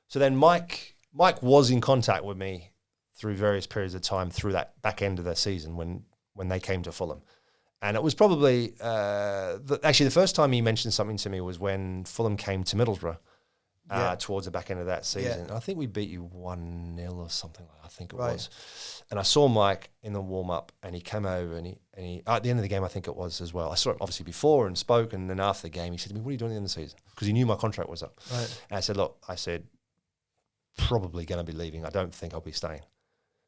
So then Mike was in contact with me through various periods of time through that back end of the season when they came to Fulham. And it was probably, actually the first time he mentioned something to me was when Fulham came to Middlesbrough towards the back end of that season. And I think we beat you 1-0 or something like that, I think it was. And I saw Mike in the warm-up, and he came over, and he at the end of the game, I think it was as well. I saw him obviously before and spoke, and then after the game, he said to me, "What are you doing at the end of the season?" Because he knew my contract was up. Right. And I said, "Look," "probably going to be leaving. I don't think I'll be staying."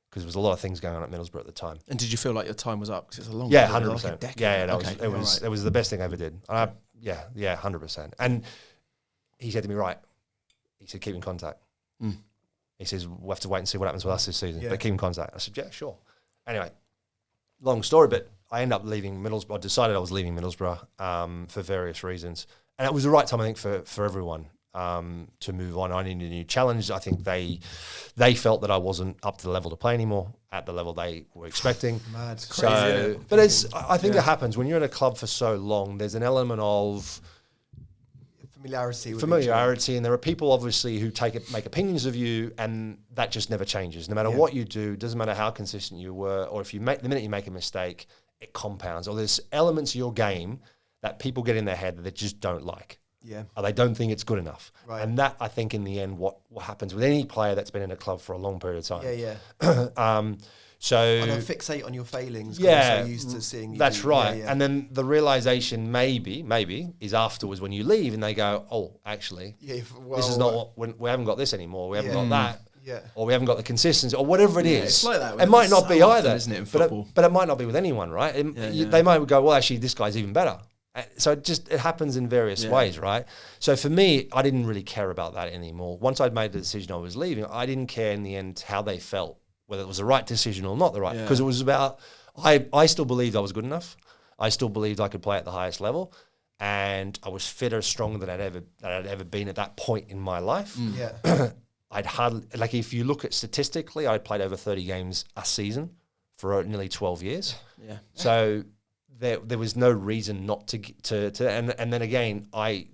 Because there was a lot of things going on at Middlesbrough at the time. And did you feel like your time was up? Because it's a long 100%. like a decade. It was the best thing I ever did. 100%. And he said to me, "Right," he said, "keep in contact." He says, "We'll have to wait and see what happens with us this season, but keep in contact." I said, "Yeah, sure." Anyway, long story, but I ended up leaving Middlesbrough. I decided I was leaving Middlesbrough for various reasons. And it was the right time, I think, for everyone. To move on. I needed a new challenge. I think they felt that I wasn't up to the level to play anymore, at the level they were expecting. Mad. It's So, crazy, isn't it? but I think it happens when you're in a club for so long. There's an element of familiarity, and there are people obviously who make opinions of you, and that just never changes. No matter what you do, doesn't matter how consistent you were, or if the minute you make a mistake, it compounds. Or there's elements of your game that people get in their head that they just don't like. Yeah. Or they don't think it's good enough. Right. And that, I think, in the end, what happens with any player that's been in a club for a long period of time. Yeah. So I don't fixate on your failings. I'm so used to seeing you. That's right. Yeah. And then the realization maybe is afterwards when you leave and they go, "Oh, actually, this is not what we haven't got this anymore. We haven't got that." Yeah. Or we haven't got the consistency, or whatever it is. It's like that. It might not be either, isn't it, in football? But it might not be with anyone, right? They might go, "Well, actually, this guy's even better." So it happens in various ways, right? So for me, I didn't really care about that anymore. Once I'd made the decision I was leaving, I didn't care in the end how they felt, whether it was the right decision or not the right, because it was about, I still believed I was good enough. I still believed I could play at the highest level, and I was fitter, stronger than I'd ever been at that point in my life. Yeah. I'd hardly, like, if you look at statistically, I'd played over 30 games a season for nearly 12 years. Yeah. So there was no reason not to and then again,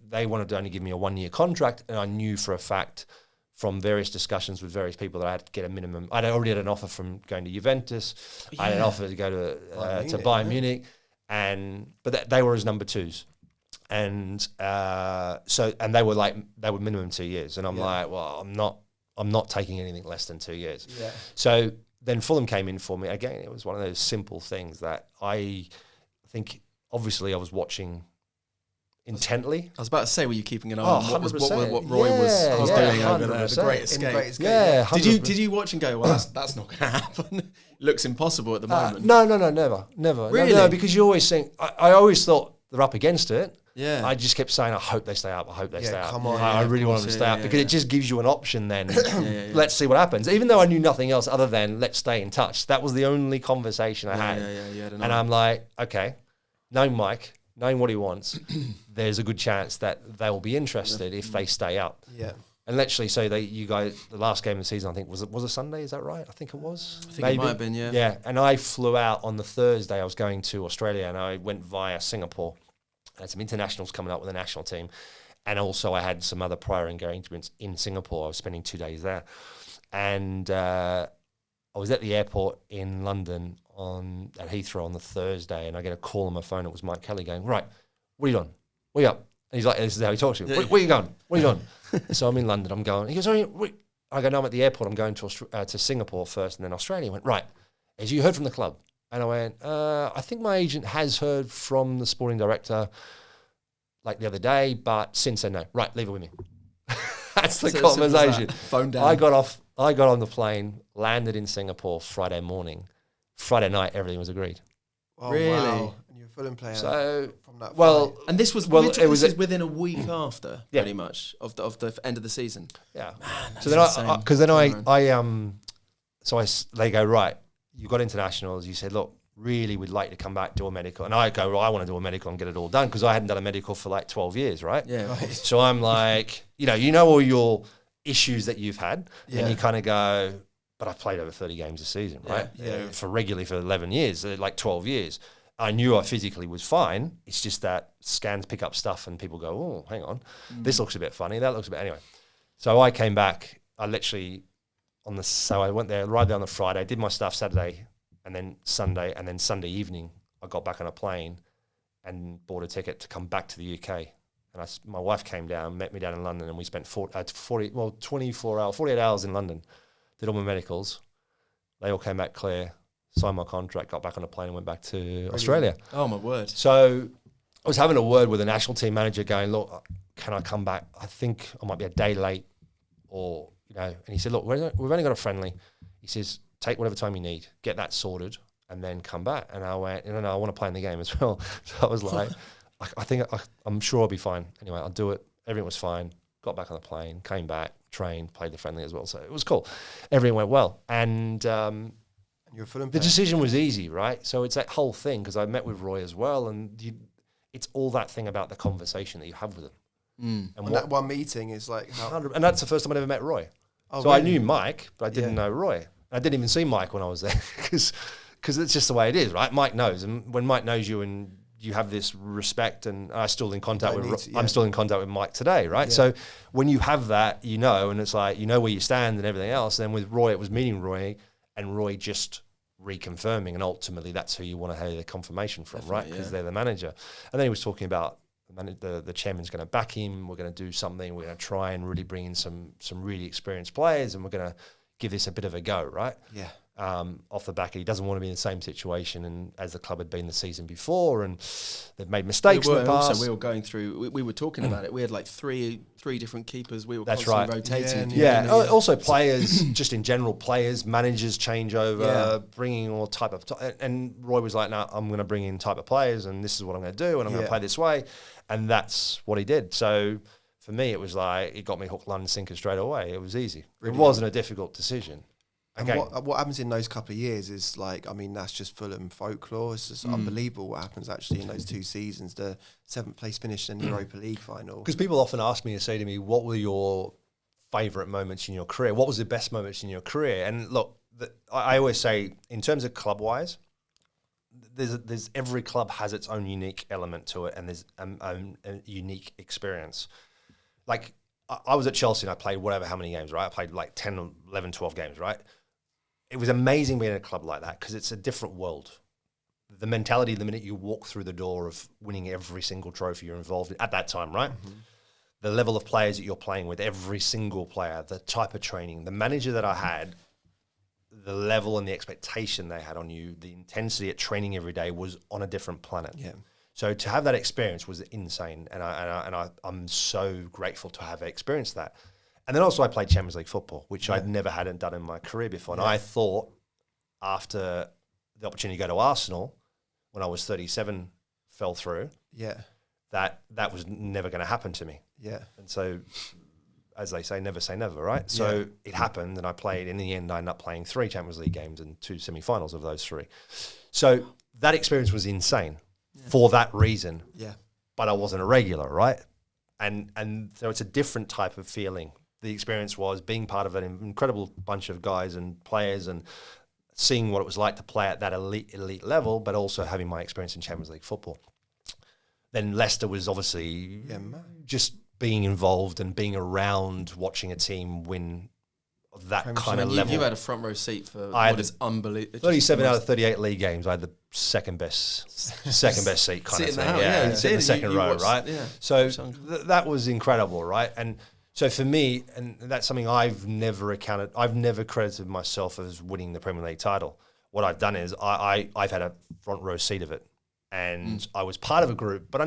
they wanted to only give me a 1-year contract, and I knew for a fact from various discussions with various people that I had to get a minimum. I'd already had an offer from going to Juventus. I had an offer to go to Bayern Munich, but they were as number twos. And and they were minimum 2 years, and I'm like, well, I'm not taking anything less than 2 years. Yeah. So then Fulham came in for me. Again, it was one of those simple things that I think, obviously, I was watching intently. I was about to say, were you keeping an eye on what Roy Yeah, was doing over there? 100%. The Great Escape. Yeah, 100%. Did you watch and go, well, that's not going to happen? Looks impossible at the moment. No, never. Really? No, because you always think, I always thought they're up against it. Yeah. I just kept saying, I hope they stay up. I hope they stay up. Come on. I really want them to stay up because it just gives you an option then. Let's see what happens. Even though I knew nothing else other than let's stay in touch. That was the only conversation I had. And I'm like, okay, knowing Mike, knowing what he wants, there's a good chance that they will be interested if they stay up. Yeah. And literally, so you guys, the last game of the season, I think was a Sunday. Is that right? I think it was. I think it might have been, yeah. Yeah, and I flew out on the Thursday. I was going to Australia, and I went via Singapore. I had some internationals coming up with the national team, and also I had some other prior engagements in Singapore. I was spending 2 days there, and I was at the airport in London at Heathrow on the Thursday, and I get a call on my phone. It was Mike Kelly going, "Right, what are you doing? Where you up?" And he's like, "This is how he talks to you. Where are you going? What are you doing?" So I'm in London. I'm going. He goes, I go, "No, I'm at the airport. I'm going to Singapore first, and then Australia." He went, "Right. As you heard from the club?" And I went, "I think my agent has heard from the sporting director like the other day, but since then, no. Right, leave it with me." That's the conversation. Phone down. I got on the plane, landed in Singapore Friday morning. Friday night, everything was agreed. Oh, Really? wow. And you're a Fulham player So, from that well, fight. And this was it was within a week after, Yeah. pretty much, of the end of the season. yeah. That's So then insane. because then Turnaround. they go, "Right, you got internationals." You said, "Look, really, we'd like to come back, do a medical." And I go, "Well, I want to do a medical and get it all done," because I hadn't done a medical for like 12 years, right? Yeah. So I'm like, you know all your issues that you've had, Yeah. and you kind of go, "But I've played over 30 games a season, right? Yeah. For regularly for 11 years, like 12 years. I knew I physically was fine. It's just that scans pick up stuff and people go, oh, hang on, this looks a bit funny. That looks a bit, anyway." So I came back, I literally, so I went there, arrived there on the Friday, did my stuff Saturday and then Sunday Sunday evening, I got back on a plane and bought a ticket to come back to the UK. And my wife came down, met me down in London, and we spent 48 hours in London, did all my medicals. They all came back clear, signed my contract, got back on a plane and went back to Australia. Oh, my word. So I was having a word with the national team manager going, "Look, can I come back? I think I might be a day late," or, and he said, "Look, we've only got a friendly." He says, "Take whatever time you need, get that sorted, and then come back." And I went, "No, I want to play in the game as well." So I was like, I'm sure I'll be fine. Anyway, I'll do it. Everything was fine. Got back on the plane, came back, trained, played the friendly as well. So it was cool. Everything went well. And And you're a Fulham the player. decision was easy, right? So it's that whole thing, because I met with Roy as well, and it's all that thing about the conversation that you have with him. And that one meeting is like how... And that's the first time I'd ever met Roy. Oh, So I really? knew Mike, but I didn't know Roy. I didn't even see Mike when I was there, because it's just the way it is, right? Mike knows, and when Mike knows you and you have this respect, and I'm still in contact with Mike today, right? Yeah. So when you have that, and it's like, where you stand and everything else. And then with Roy, it was meeting Roy, and Roy just reconfirming, and ultimately that's who you want to have the confirmation from, right? Because they're the manager. And then he was talking about the chairman's going to back him. We're going to do something. We're going to try and really bring in some really experienced players, and we're going to give this a bit of a go, right? Yeah. Off the back, he doesn't want to be in the same situation and as the club had been the season before, and they've made mistakes in the past. Also, we were going through. We were talking about it. We had like three different keepers. We were constantly rotating. Yeah. Also, players, just in general, managers change over, bringing all type of. And Roy was like, "No, I'm going to bring in type of players, and this is what I'm going to do, and I'm going to play this way," and that's what he did. So for me, it was like it got me hook, line, and sinker straight away. It was easy. Brilliant. It wasn't a difficult decision. And what happens in those couple of years is like, I mean, that's just Fulham folklore. It's just unbelievable what happens actually in those 2 seasons. The 7th place finish in the Europa League final. Because people often ask me and say to me, "What were your favourite moments in your career? What was the best moments in your career?" And look, I always say, in terms of club-wise, there's every club has its own unique element to it, and there's a unique experience. Like, I was at Chelsea and I played how many games, right? I played like 10, 11, 12 games, right? It was amazing being in a club like that, because it's a different world. The mentality the minute you walk through the door of winning every single trophy you're involved in at that time, right? Mm-hmm. The level of players that you're playing with, every single player, the type of training, the manager that I had, the level and the expectation they had on you, the intensity at training every day was on a different planet. Yeah. So to have that experience was insane, and I'm so grateful to have experienced that. And then also I played Champions League football, which I'd never hadn't done in my career before. And I thought, after the opportunity to go to Arsenal when I was 37 fell through, that was never going to happen to me. Yeah. And so, as they say never, right? So it happened, and I played. In the end, I ended up playing 3 Champions League games and 2 semi-finals of those 3. So that experience was insane for that reason. Yeah. But I wasn't a regular, right? And so it's a different type of feeling the experience was being part of an incredible bunch of guys and players and seeing what it was like to play at that elite level, but also having my experience in Champions League football. Then Leicester was obviously just being involved and being around watching a team win that kind of level. You had a front row seat for what is unbelievable. 37 out of 38 league games. I had the second best seat kind of thing. Yeah, sit in the second row, right? Yeah. So that was incredible, right? And so for me, and that's something I've never credited myself as winning the Premier League title. What I've done is I've had a front row seat of it. And I was part of a group, but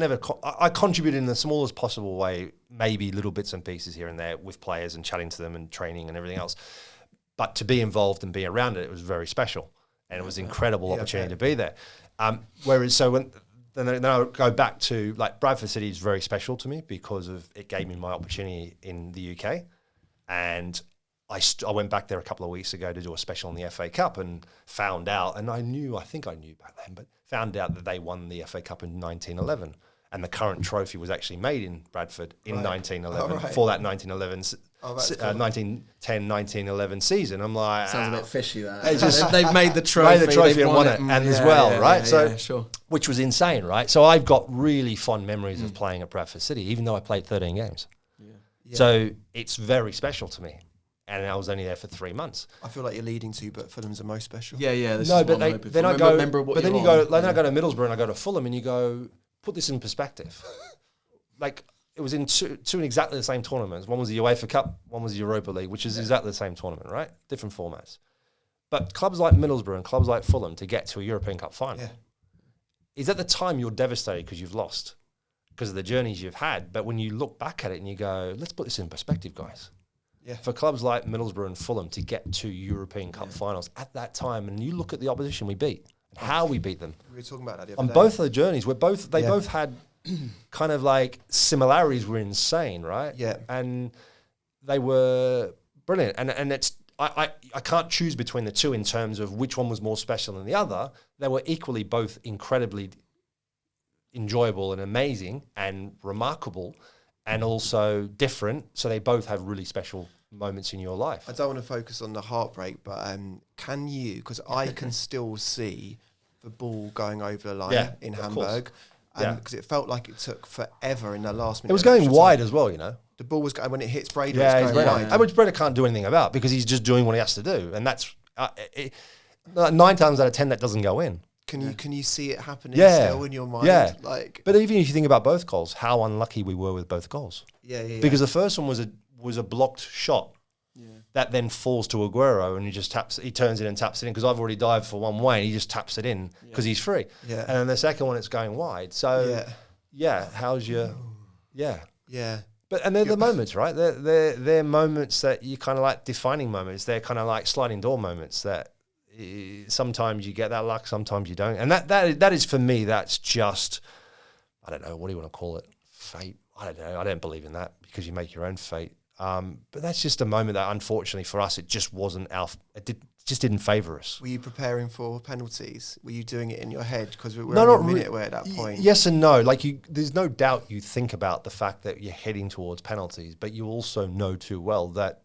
I contributed in the smallest possible way, maybe little bits and pieces here and there with players and chatting to them and training and everything else. But to be involved and be around it, it was very special. And it was an incredible opportunity to be there. Whereas, so then I go back to, like, Bradford City is very special to me because of it gave me my opportunity in the UK. And I went back there a couple of weeks ago to do a special in the FA Cup and found out, and I think I knew back then, but found out that they won the FA Cup in 1911. And the current trophy was actually made in Bradford in 1911 for that 1910-1911 season. I'm like... Sounds a bit fishy, that. They've made the trophy. Made the trophy and won it as well, right? Sure. Which was insane, right? So I've got really fond memories of playing at Bradford City, even though I played 13 games. Yeah. So it's very special to me. And I was only there for 3 months. I feel like you're leading to, but Fulham's the most special. Yeah. Then I go to Middlesbrough and I go to Fulham, and you go, put this in perspective. Like, it was in two in exactly the same tournaments. One was the UEFA Cup, one was the Europa League, which is exactly the same tournament, right? Different formats. But clubs like Middlesbrough and clubs like Fulham to get to a European Cup final is at the time you're devastated because you've lost, because of the journeys you've had. But when you look back at it and you go, let's put this in perspective, guys. Yeah. For clubs like Middlesbrough and Fulham to get to European Cup finals at that time, and you look at the opposition we beat, how we beat them. We were talking about that the other on day. Both of the journeys. They both had kind of like similarities were insane, right? Yeah. And they were brilliant. And it's I can't choose between the two in terms of which one was more special than the other. They were equally both incredibly enjoyable and amazing and remarkable, and also different. So they both have really special moments in your life. I don't want to focus on the heartbreak, but can you, because I can still see the ball going over the line in Hamburg, because it felt like it took forever in the last minute. It was going wide as well, you know. The ball was going, when it hits Brady, it's going wide. Which Brady can't do anything about, because he's just doing what he has to do. And that's 9 times out of 10 that doesn't go in. Can you see it happening still in your mind? Yeah. Like, but even if you think about both goals, how unlucky we were with both goals. Yeah. Because the first one was a blocked shot that then falls to Aguero, and he turns it and taps it in, because I've already dived for one way and he just taps it in because he's free. Yeah. And then the second one, it's going wide. So how's your Yeah. But and they're the moments, right? They're moments that you kind of like defining moments. They're kind of like sliding door moments that sometimes you get that luck, sometimes you don't. And that is, for me, that's just, I don't know, what do you want to call it? Fate. I don't know. I don't believe in that, because you make your own fate. But that's just a moment that, unfortunately for us, it just wasn't just didn't favour us. Were you preparing for penalties? Were you doing it in your head? Because we're only a minute away at that point. Yes and no. Like, there's no doubt you think about the fact that you're heading towards penalties, but you also know too well that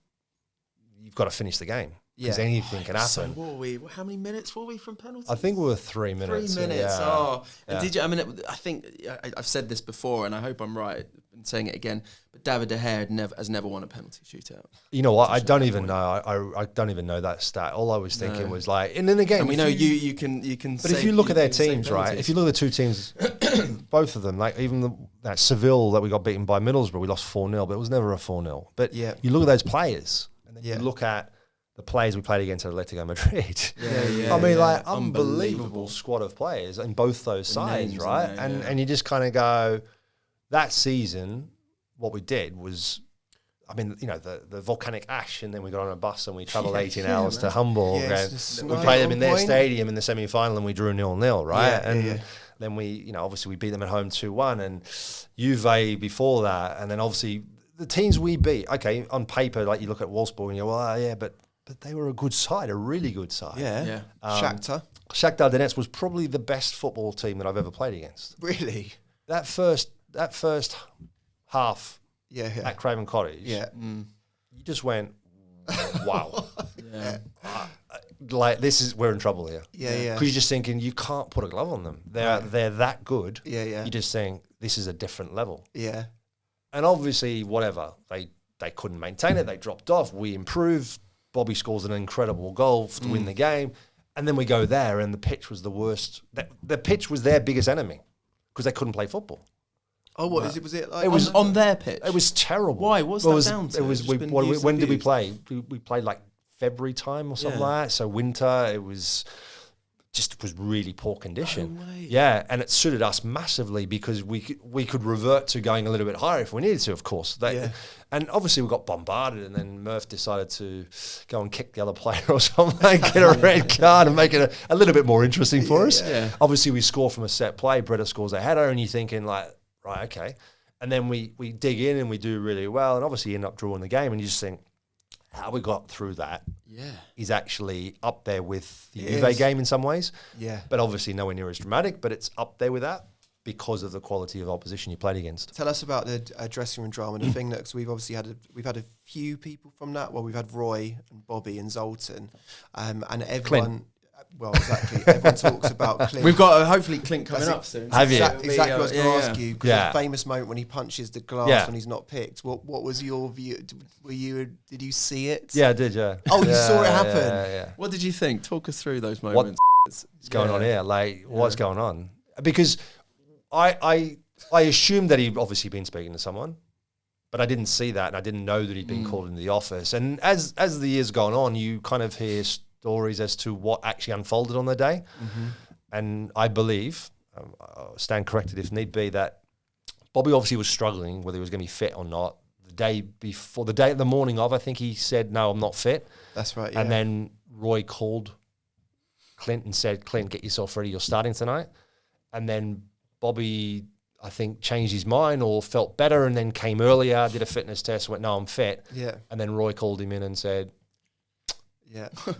you've got to finish the game. Because anything can happen. So what were we? How many minutes were we from penalties? I think we were 3 minutes. 3 minutes. And did you? I mean, I think I've said this before, and I hope I'm right in saying it again. But David De Gea has never won a penalty shootout. You know what? I don't even know. I don't even know that stat. All I was thinking was like, and then again, and we know you can. But if you look at their teams, right? If you look at the two teams, both of them, like even that Seville that we got beaten by Middlesbrough, we lost 4-0, but it was never a 4-0. But you look at those players, and then you look at the players we played against at Atletico Madrid. I mean, like, unbelievable squad of players in both those sides, right? And you just kind of go, that season, what we did was, I mean, you know, the volcanic ash, and then we got on a bus and we travelled 18 hours to Hamburg, and we played them in their stadium in the semi-final, and we drew 0-0, right? Then we, you know, obviously we beat them at home 2-1, and Juve before that, and then obviously the teams we beat, okay, on paper, like you look at Wolfsburg and you go, well, but they were a good side, a really good side. Shakhtar Donetsk was probably the best football team that I've ever played against. Really? That first half at Craven Cottage. just went, wow. Yeah. Like, we're in trouble here. Yeah. Because you're just thinking, you can't put a glove on them. They're that good. Yeah. You're just saying, this is a different level. Yeah. And obviously, whatever, they couldn't maintain it. They dropped off. We improved. Bobby scores an incredible goal to win the game. And then we go there, and the pitch was the worst. The pitch was their biggest enemy because they couldn't play football. Oh, what is it? Was it like It was on their pitch. It was terrible. Why? What's that down to? It was. When did we play? We played like February time or something like that. So winter. It was really poor condition. No way. Yeah, and it suited us massively because we could revert to going a little bit higher if we needed to, of course. And obviously we got bombarded, and then Murph decided to go and kick the other player or something, get a red card and make it a little bit more interesting for us. Yeah. Obviously we score from a set play, Breda scores a header, and you're thinking like, right, okay. And then we dig in and we do really well, and obviously end up drawing the game, and you just think, how we got through that is actually up there with the Juve game in some ways. Yeah. But obviously nowhere near as dramatic, but it's up there with that because of the quality of opposition you played against. Tell us about the dressing room drama, the thing that, cause we've obviously had a few people from that. Well, we've had Roy and Bobby and Zoltan, and everyone. Clint. Well, exactly. Everyone talks about Clint. We've got hopefully Clint coming up soon. Have you? Exactly what I was going to ask you. Because the famous moment when he punches the glass when he's not picked. What was your view? Did you see it? Yeah, I did. Yeah. Oh, you saw it happen. Yeah. What did you think? Talk us through those moments. What's going on here? Like, what's going on? Because I assumed that he'd obviously been speaking to someone, but I didn't see that, and I didn't know that he'd been called into the office. And as the years gone on, you kind of hear stories as to what actually unfolded on the day. And I believe, I'll stand corrected if need be, that Bobby obviously was struggling whether he was going to be fit or not. The morning of, I think he said, no, I'm not fit. That's right, yeah. And then Roy called Clint and said, Clint, get yourself ready, you're starting tonight. And then Bobby, I think, changed his mind or felt better and then came earlier, did a fitness test, went, no, I'm fit. Yeah. And then Roy called him in and said,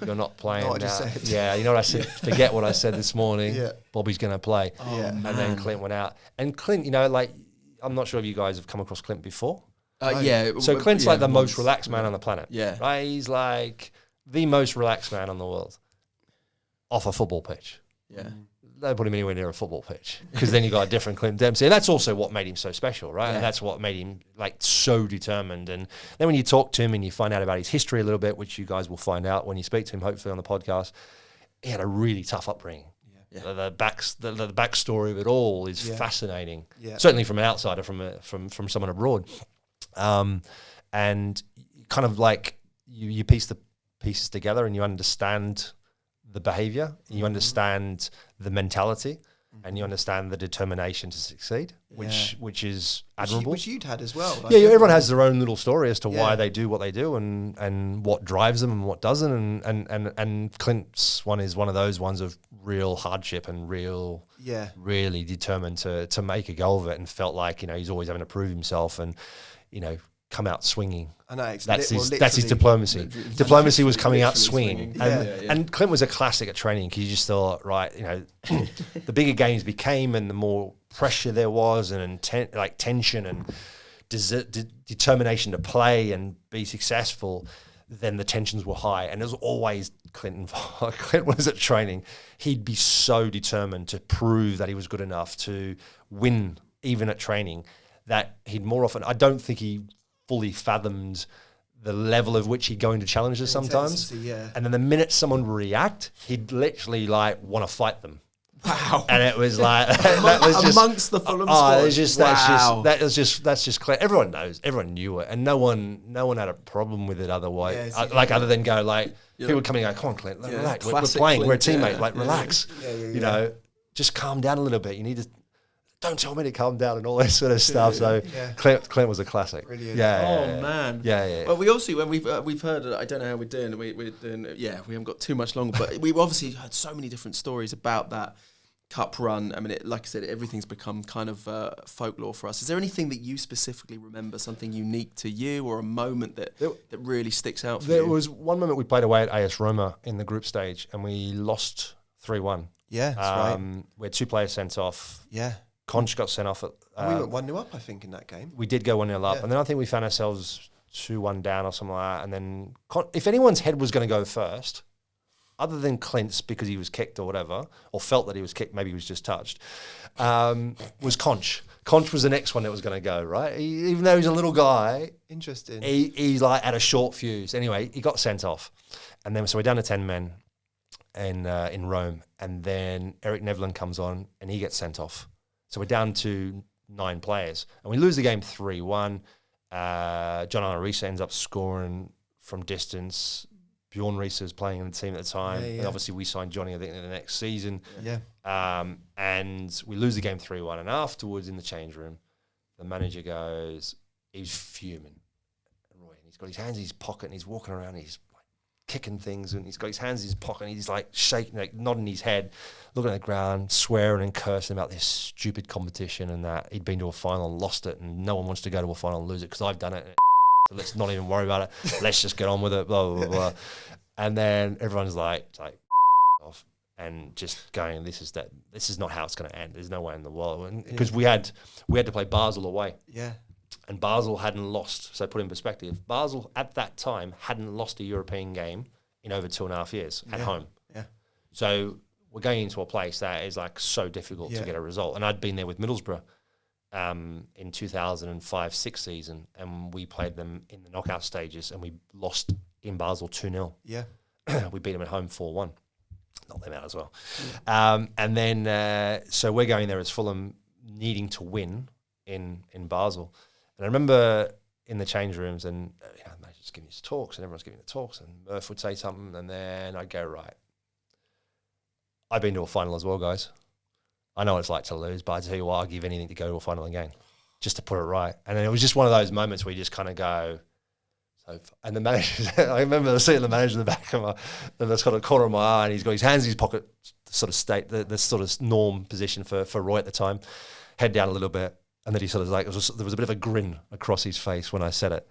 you're not playing what I now. just said. Yeah, you know what I said? Forget what I said this morning. Yeah. Bobby's going to play. Man. And then Clint went out. And Clint, you know, like, I'm not sure if you guys have come across Clint before. So Clint's like the most relaxed man on the planet. Yeah. Right? He's like the most relaxed man on the world off a football pitch. Yeah. Don't put him anywhere near a football pitch because then you got a different Clint Dempsey. And that's also what made him so special, right? Yeah. And that's what made him like so determined. And then when you talk to him and you find out about his history a little bit, which you guys will find out when you speak to him, hopefully on the podcast, he had a really tough upbringing. Yeah. The backstory of it all is fascinating. Yeah. Certainly from an outsider, from someone abroad. And kind of like you piece the pieces together and you understand the behavior, you understand the mentality, and you understand the determination to succeed, which is admirable. Which you'd had as well. Like Everyone has their own little story as to why they do what they do and what drives them and what doesn't. And Clint's one is one of those ones of real hardship and really determined to make a go of it, and felt like, you know, he's always having to prove himself and, you know, come out swinging. I know, that's his diplomacy. Diplomacy was coming out swinging. And Clint was a classic at training because you just thought, right, you know, the bigger games became and the more pressure there was and tension and determination to play and be successful, then the tensions were high. And there was always Clint was at training. He'd be so determined to prove that he was good enough to win even at training that he'd more often, I don't think he fully fathomed the level of which he'd go into challenges sometimes. And then the minute someone would react, he'd literally like want to fight them. Wow. And it was like that was just amongst the Fulham squad. That's just clear. Everyone knows, everyone knew it, and no one had a problem with it otherwise. Other than go like people coming and go, come on, Clint, relax. We're playing, Clint, we're a teammate, like relax. You know, just calm down a little bit. You need to. Don't tell me to calm down and all that sort of stuff. So Clint was a classic. Brilliant. Man. Yeah. Well, we also when we've heard, I don't know how we're doing. We're doing. We haven't got too much longer, but we've obviously heard so many different stories about that cup run. I mean, like I said, everything's become kind of folklore for us. Is there anything that you specifically remember, something unique to you, or a moment that really sticks out for you? There was one moment we played away at AS Roma in the group stage, and we lost 3-1. Yeah, that's right. We had 2 players sent off. Yeah. Conch got sent off. We went 1-0 up, I think, in that game. We did go 1-0 up, and then I think we found ourselves 2-1 down or something like that. And then if anyone's head was going to go first, other than Clint's because he was kicked or whatever, or felt that he was kicked, maybe he was just touched, was Conch. Conch was the next one that was going to go, right? Even though he's a little guy. Interesting. He's like at a short fuse. Anyway, he got sent off. And then, so we're down to 10 men in Rome. And then Eric Nevlin comes on and he gets sent off. So we're down to 9 players. And we lose the game 3-1. John Arne Riise ends up scoring from distance. Bjorn Riise is playing in the team at the time. Yeah, yeah. And obviously we signed Johnny, I think, in the next season. Yeah. And we lose the game 3-1. And afterwards in the change room, the manager goes, he's fuming. Roy, and he's got his hands in his pocket and he's walking around and he's like kicking things and he's got his hands in his pocket and he's like shaking, like nodding his head, looking at the ground, swearing and cursing about this stupid competition and that he'd been to a final and lost it and no one wants to go to a final and lose it because I've done it. So let's not even worry about it. Let's just get on with it, blah, blah, blah. And then everyone's like off and just going, this is not how it's going to end. There's no way in the world. Because we had to play Basel away. Yeah. And Basel hadn't lost. So put in perspective, Basel at that time hadn't lost a European game in over 2.5 years at home. Yeah. So we're going into a place that is like so difficult to get a result. And I'd been there with Middlesbrough in 2005-06 season, and we played them in the knockout stages, and we lost in Basel 2-0. Yeah. We beat them at home 4-1. Knocked them out as well. And then, so we're going there as Fulham needing to win in Basel. And I remember in the change rooms, and the manager's giving his talks, and everyone's giving the talks, and Murph would say something, and then I'd go, right, I've been to a final as well, guys. I know what it's like to lose, but I tell you what, I'll give anything to go to a final again, just to put it right. And then it was just one of those moments where you just kind of go, and the manager, I remember seeing the manager in the back of the sort of corner of my eye, and he's got his hands in his pocket, sort of state, the sort of norm position for Roy at the time, head down a little bit. And then he sort of like, there was a bit of a grin across his face when I said it.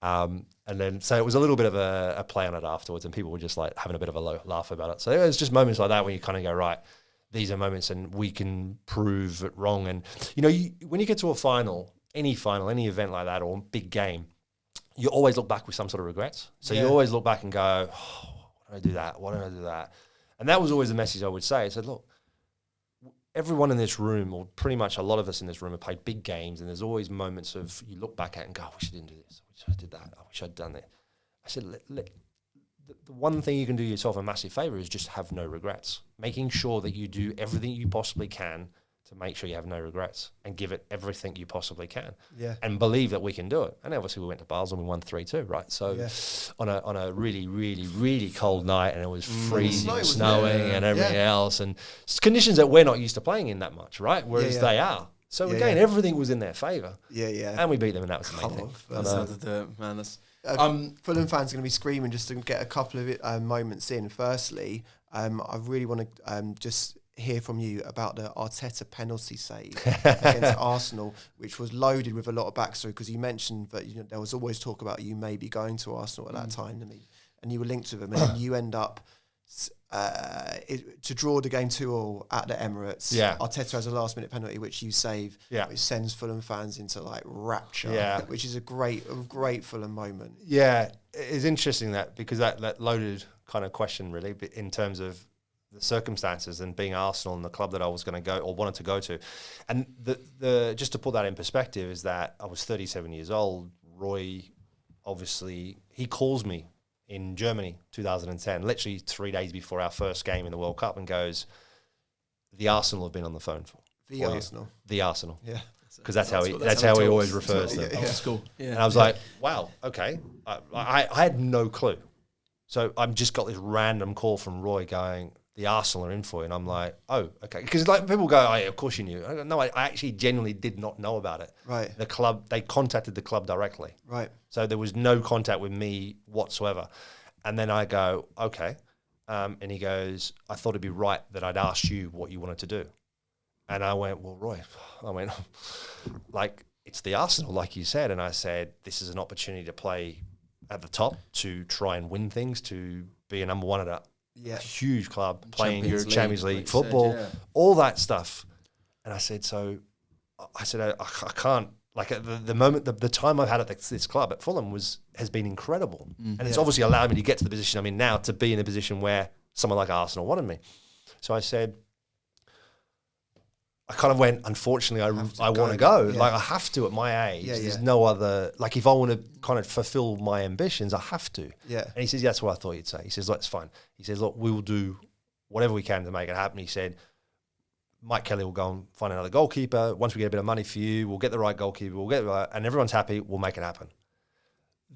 And then, so it was a little bit of a play on it afterwards, and people were just like having a bit of a laugh about it. So it was just moments like that when you kind of go, right, these are moments and we can prove it wrong. And, when you get to a final, any event like that or big game, you always look back with some sort of regrets. So you always look back and go, why did I do that? Why did I do that? And that was always the message I would say. I said, look, everyone in this room, or pretty much a lot of us in this room, have played big games, and there's always moments of you look back at and go, I wish I didn't do this. I wish I did that. I wish I'd done that. I said, the one thing you can do yourself a massive favour is just have no regrets. Making sure that you do everything you possibly can to make sure you have no regrets and give it everything you possibly can. Yeah. And believe that we can do it. And obviously we went to Basel and we won 3-2, right? So on a really, really, really cold night, and it was freezing, snowing and everything else, and conditions that we're not used to playing in that much, right? Whereas they are. So again, everything was in their favour. Yeah, yeah. And we beat them, and that was the main thing. That's how to do it, man. That's Fulham fans are going to be screaming just to get a couple of moments in. Firstly, I really want to just hear from you about the Arteta penalty save against Arsenal, which was loaded with a lot of backstory, because you mentioned that there was always talk about you maybe going to Arsenal at that time, and you were linked with them, and then you end up to draw the game 2-2 at the Emirates. Yeah. Arteta has a last-minute penalty which you save, which sends Fulham fans into like rapture, which is a great Fulham moment. Yeah, it's interesting because that loaded kind of question really, in terms of the circumstances and being Arsenal and the club that I was going to go or wanted to go to. And the just to put that in perspective is that I was 37 years old. Roy, obviously, he calls me in Germany, 2010, literally 3 days before our first game in the World Cup, and goes, the Arsenal have been on the phone for the Arsenal. The Arsenal. Yeah. Because that's how he always refers to them. Old school. Yeah. And I was like, wow, okay. I had no clue. So I've just got this random call from Roy going, the Arsenal are in for you. And I'm like, oh, okay. Because like people go, oh, yeah, of course you knew. I go, no, I actually genuinely did not know about it. Right. The club, they contacted the club directly. Right. So there was no contact with me whatsoever. And then I go, okay. And he goes, I thought it'd be right that I'd ask you what you wanted to do. And I went, well, Roy, like, it's the Arsenal, like you said. And I said, this is an opportunity to play at the top, to try and win things, to be a number one at a huge club, playing your Champions League football, all that stuff. And I said, I can't like at the moment, the time I've had at this club at Fulham has been incredible, and it's obviously allowed me to get to the position I'm in now, to be in a position where someone like Arsenal wanted me. So I said, I kind of went, unfortunately, I want to go. Yeah. Like, I have to at my age. Yeah, There's yeah. no other, like, if I want to kind of fulfill my ambitions, I have to. Yeah. And he says, that's what I thought you'd say. He says, look, it's fine. He says, look, we will do whatever we can to make it happen. He said, Mike Kelly will go and find another goalkeeper. Once we get a bit of money for you, we'll get the right goalkeeper, and everyone's happy, we'll make it happen.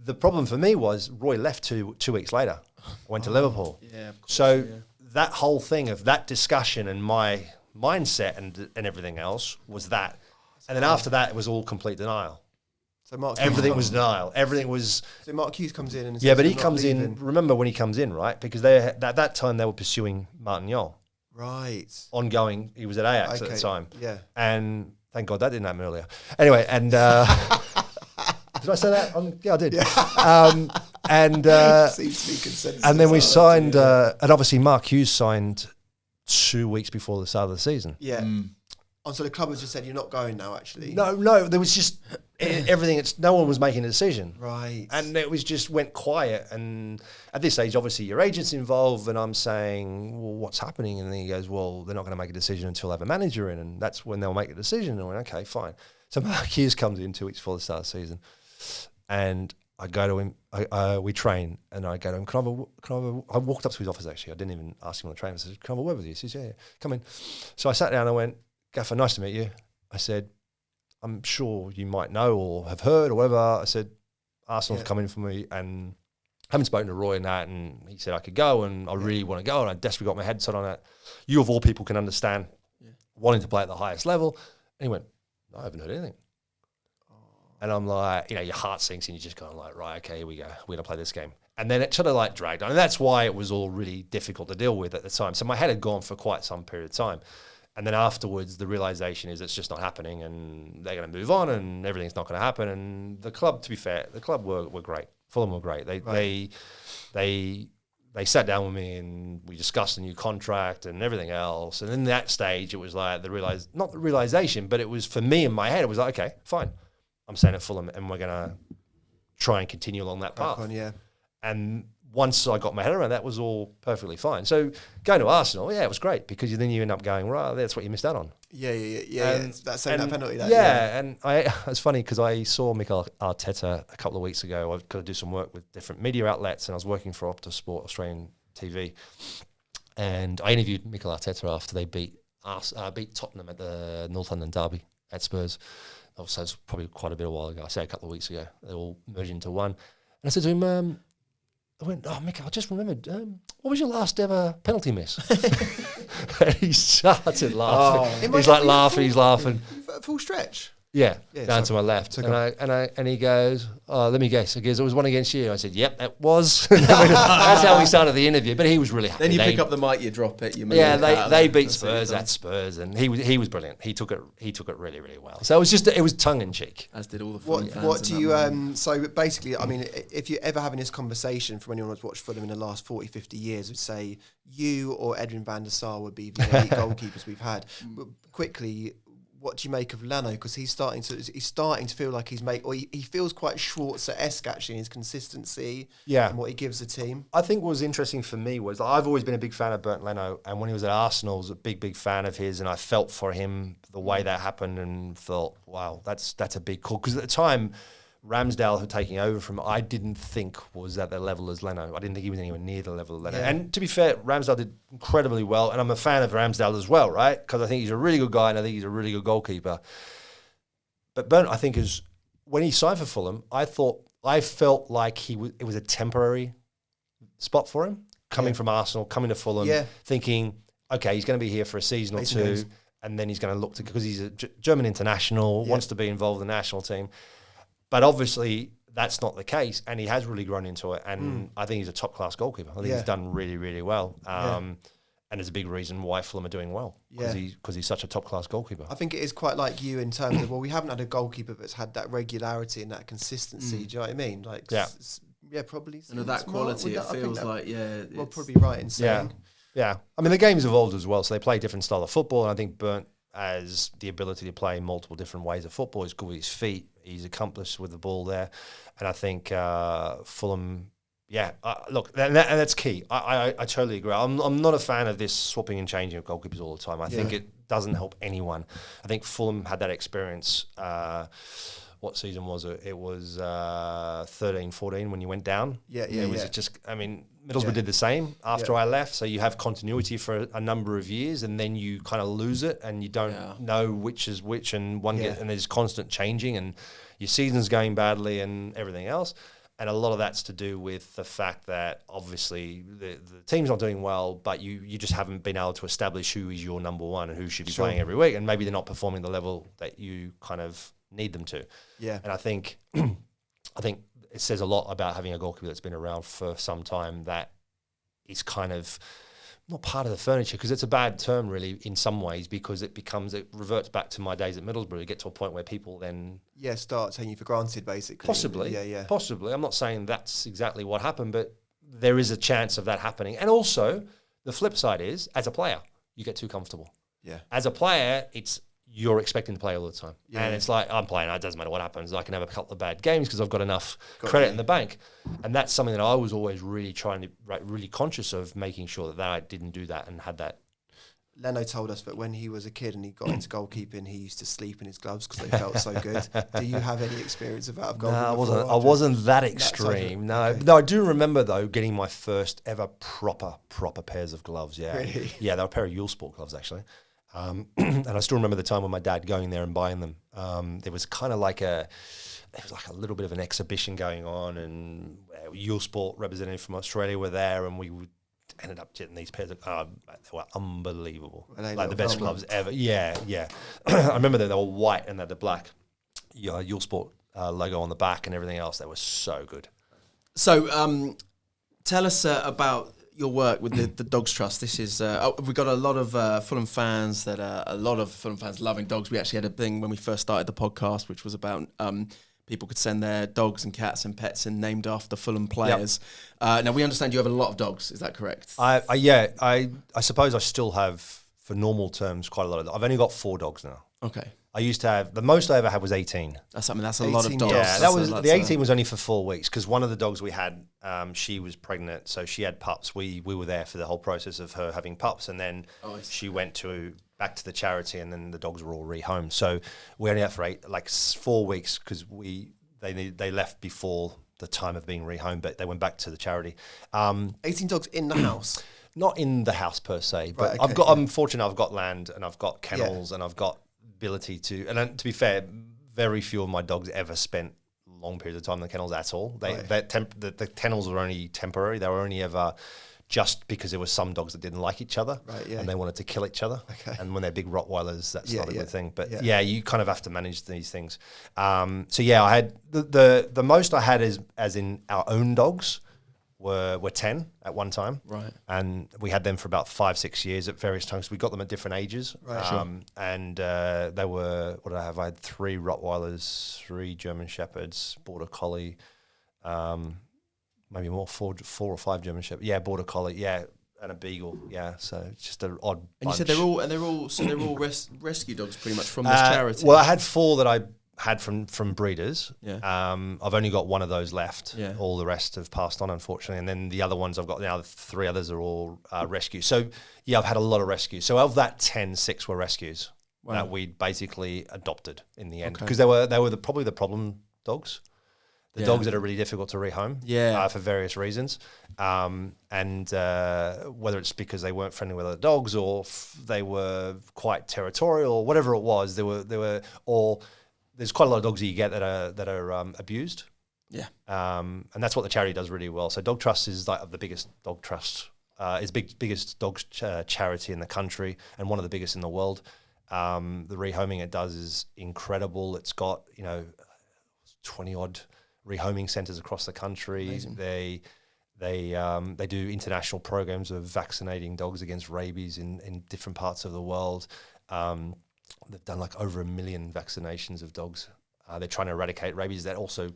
The problem for me was Roy left two weeks later, went to Liverpool. Yeah, of course, So that whole thing of that discussion and my mindset and everything else was that. And then after that, it was all complete denial. So Mark Everything was denial. Everything was... So Mark Hughes comes in and says, Yeah, but he "I'm not comes in... leaving." Remember when he comes in, right? Because at that time, they were pursuing Martin Jol. Right. Ongoing. He was at Ajax at the Okay, time. yeah. And thank God that didn't happen earlier. Anyway, and... did I say that? Yeah, I did. Seems to be consensus. And then we signed... and obviously Mark Hughes signed 2 weeks before the start of the season. Yeah. Oh, so the club has just said, you're not going now, actually? No, there was just everything. No one was making a decision. Right. And it was just went quiet. And at this age, obviously, your agent's involved. And I'm saying, well, what's happening? And then he goes, well, they're not going to make a decision until they have a manager in. And that's when they'll make a decision. And I went, okay, fine. So Mark Hughes comes in 2 weeks before the start of the season. And I go to him, we train. And I go to him, I walked up to his office, actually. I didn't even ask him on the train. I said, can I have a word with you? He says, yeah, come in. So I sat down and I went, Gaffer, nice to meet you. I said, I'm sure you might know or have heard or whatever. I said, Arsenal's come in for me, and I haven't spoken to Roy and that, and he said I could go, and I really want to go, and I desperately got my head set on it. You of all people can understand wanting to play at the highest level. And he went, no, I haven't heard anything. And I'm like, your heart sinks and you're just kind of like, right, okay, here we go. We're going to play this game. And then it sort of like dragged on. And that's why it was all really difficult to deal with at the time. So my head had gone for quite some period of time. And then afterwards, the realization is it's just not happening, and they're going to move on, and everything's not going to happen. And the club, to be fair, the club were great. Fulham were great. They sat down with me and we discussed a new contract and everything else. And in that stage, it was like not the realization, but it was for me in my head. It was like, okay, fine, I'm staying at Fulham, and we're going to try and continue along that path. And once I got my head around that, was all perfectly fine. So going to Arsenal, it was great, because then you end up going, right, that's what you missed out on. That penalty. And it's funny because I saw Mikel Arteta a couple of weeks ago. I've got to do some work with different media outlets, and I was working for Opta Sport, Australian TV. And I interviewed Mikel Arteta after they beat Tottenham at the North London derby at Spurs. Also, it's probably quite a bit of a while ago. I say a couple of weeks ago. They all merged into one. And I said to him, I went, oh, Mick, I just remembered, what was your last ever penalty miss? And he started laughing. He's like laughing. Full stretch? Yeah, down to my left. And he goes, oh, let me guess. He goes, it was one against you. I said, yep, it was. That's how we started the interview. But he was really happy. Then you pick up the mic, you drop it. They beat Spurs at Spurs, and he was brilliant. He took it really, really well. So it was tongue in cheek. As did all the Fulham fans. What do you so basically, I mean, if you're ever having this conversation from anyone who's watched Fulham in the last 40, 50 years, would say you or Edwin van der Sar would be the elite goalkeepers we've had. But quickly, what do you make of Leno? Because he's starting to feel like he feels quite Schwarzer-esque actually in his consistency and what he gives the team. I think what was interesting for me was I've always been a big fan of Bernd Leno, and when he was at Arsenal, I was a big fan of his, and I felt for him the way that happened and thought, wow, that's a big call. Because at the time, Ramsdale, who taking over from, I didn't think was at the level as Leno. I didn't think he was anywhere near the level of Leno. Yeah. And to be fair, Ramsdale did incredibly well, and I'm a fan of Ramsdale as well, right? Because I think he's a really good guy, and I think he's a really good goalkeeper. But Bernd, I think, is when he signed for Fulham, I felt like it was a temporary spot for him, coming from Arsenal, coming to Fulham, thinking, okay, he's going to be here for a season or two, and then he's going to look to, because he's a German international, wants to be involved in the national team. But obviously, that's not the case, and he has really grown into it. And I think he's a top-class goalkeeper. I think he's done really, really well. And it's a big reason why Fulham are doing well, because he's such a top-class goalkeeper. I think it is quite like you in terms of, we haven't had a goalkeeper that's had that regularity and that consistency. Do you know what I mean? Like, probably. And of that quality, it feels like, we're probably right in saying. Yeah. I mean, the game's evolved as well, so they play a different style of football, and I think Bernd as the ability to play multiple different ways of football. He's good with his feet. He's accomplished with the ball there. And I think Fulham, look, and that's key. I totally agree. I'm not a fan of this swapping and changing of goalkeepers all the time. I think it doesn't help anyone. I think Fulham had that experience. What season was it? It was 13-14 when you went down. It was just, I mean, Middlesbrough did the same after I left. So you have continuity for a number of years, and then you kind of lose it, and you don't know which is which, and and there's constant changing, and your season's going badly, and everything else. And a lot of that's to do with the fact that obviously the team's not doing well, but you just haven't been able to establish who is your number one and who should be playing every week, and maybe they're not performing the level that you kind of need them to. Yeah. And I think it says a lot about having a goalkeeper that's been around for some time that is kind of not part of the furniture, because it's a bad term really in some ways, because it reverts back to my days at Middlesbrough. You get to a point where people then start taking you for granted, basically. Possibly. I'm not saying that's exactly what happened, but there is a chance of that happening. And also the flip side is, as a player, you get too comfortable. As a player, you're expecting to play all the time. And it's like, I'm playing, it doesn't matter what happens. I can have a couple of bad games because I've got enough credit in the bank. And that's something that I was always really really conscious of, making sure that I didn't do that and had that. Leno told us that when he was a kid and he got into goalkeeping, he used to sleep in his gloves because they felt so good. Do you have any experience of that of goalkeeping? No, I wasn't that extreme. No, I do remember though getting my first ever proper pairs of gloves. Yeah, really? Yeah, they were a pair of Sport gloves actually. And I still remember the time when my dad going there and buying them. There was kind of like a little bit of an exhibition going on, and Sport representative from Australia were there, and we ended up getting these pairs of. They were unbelievable, like the best gloves ever. Yeah. I remember they were white and they had the black Sport logo on the back and everything else. They were so good. So, tell us about your work with the Dogs Trust. This is we've got a lot of Fulham fans loving dogs. We actually had a thing when we first started the podcast, which was about people could send their dogs and cats and pets in named after Fulham players. Now we understand you have a lot of dogs. Is that correct? I suppose I still have, for normal terms, quite a lot of. I've only got 4 dogs now. Okay. I used to have, the most I ever had was 18. That's a lot of dogs. Yeah, the 18 was only for 4 weeks, because one of the dogs we had, she was pregnant, so she had pups. We were there for the whole process of her having pups, and then she went back to the charity, and then the dogs were all rehomed. So we only had for 4 weeks, because they left before the time of being rehomed, but they went back to the charity. 18 dogs in the house? Not in the house per se, but right, I'm fortunate. I've got land, and I've got kennels, and I've got ability to, and to be fair, very few of my dogs ever spent long periods of time in the kennels at all. The kennels were only temporary. They were only ever just because there were some dogs that didn't like each other, and they wanted to kill each other. And when they're big Rottweilers, that's not a good thing. But you kind of have to manage these things. I had the most I had is, as in our own dogs, were 10 at one time. Right. And we had them for about 5-6 years at various times. We got them at different ages. Right. And they were, what did I have? I had 3 Rottweilers, 3 German Shepherds, Border Collie, maybe more, 4 or 5 German Shepherds. Yeah, Border Collie, and a Beagle. Yeah, so it's just an odd bunch. And you said they're all rescue dogs pretty much from this charity. Well, I had 4 that I had from breeders. Yeah. I've only got one of those left. Yeah. All the rest have passed on, unfortunately. And then the other ones I've got now, the 3 others are all rescues. So, I've had a lot of rescues. So of that 10, 6 were rescues that we basically adopted in the end. Because they were probably the problem dogs. The dogs that are really difficult to rehome for various reasons. And whether it's because they weren't friendly with other dogs, or they were quite territorial, or whatever it was, there's quite a lot of dogs that you get that are abused. Yeah. And that's what the charity does really well. So Dog Trust is like the biggest dog trust, biggest dog charity in the country, and one of the biggest in the world. The rehoming it does is incredible. It's got 20 odd rehoming centres across the country. Amazing. They do international programs of vaccinating dogs against rabies in different parts of the world. They've done like over 1 million vaccinations of dogs. They're trying to eradicate rabies. That also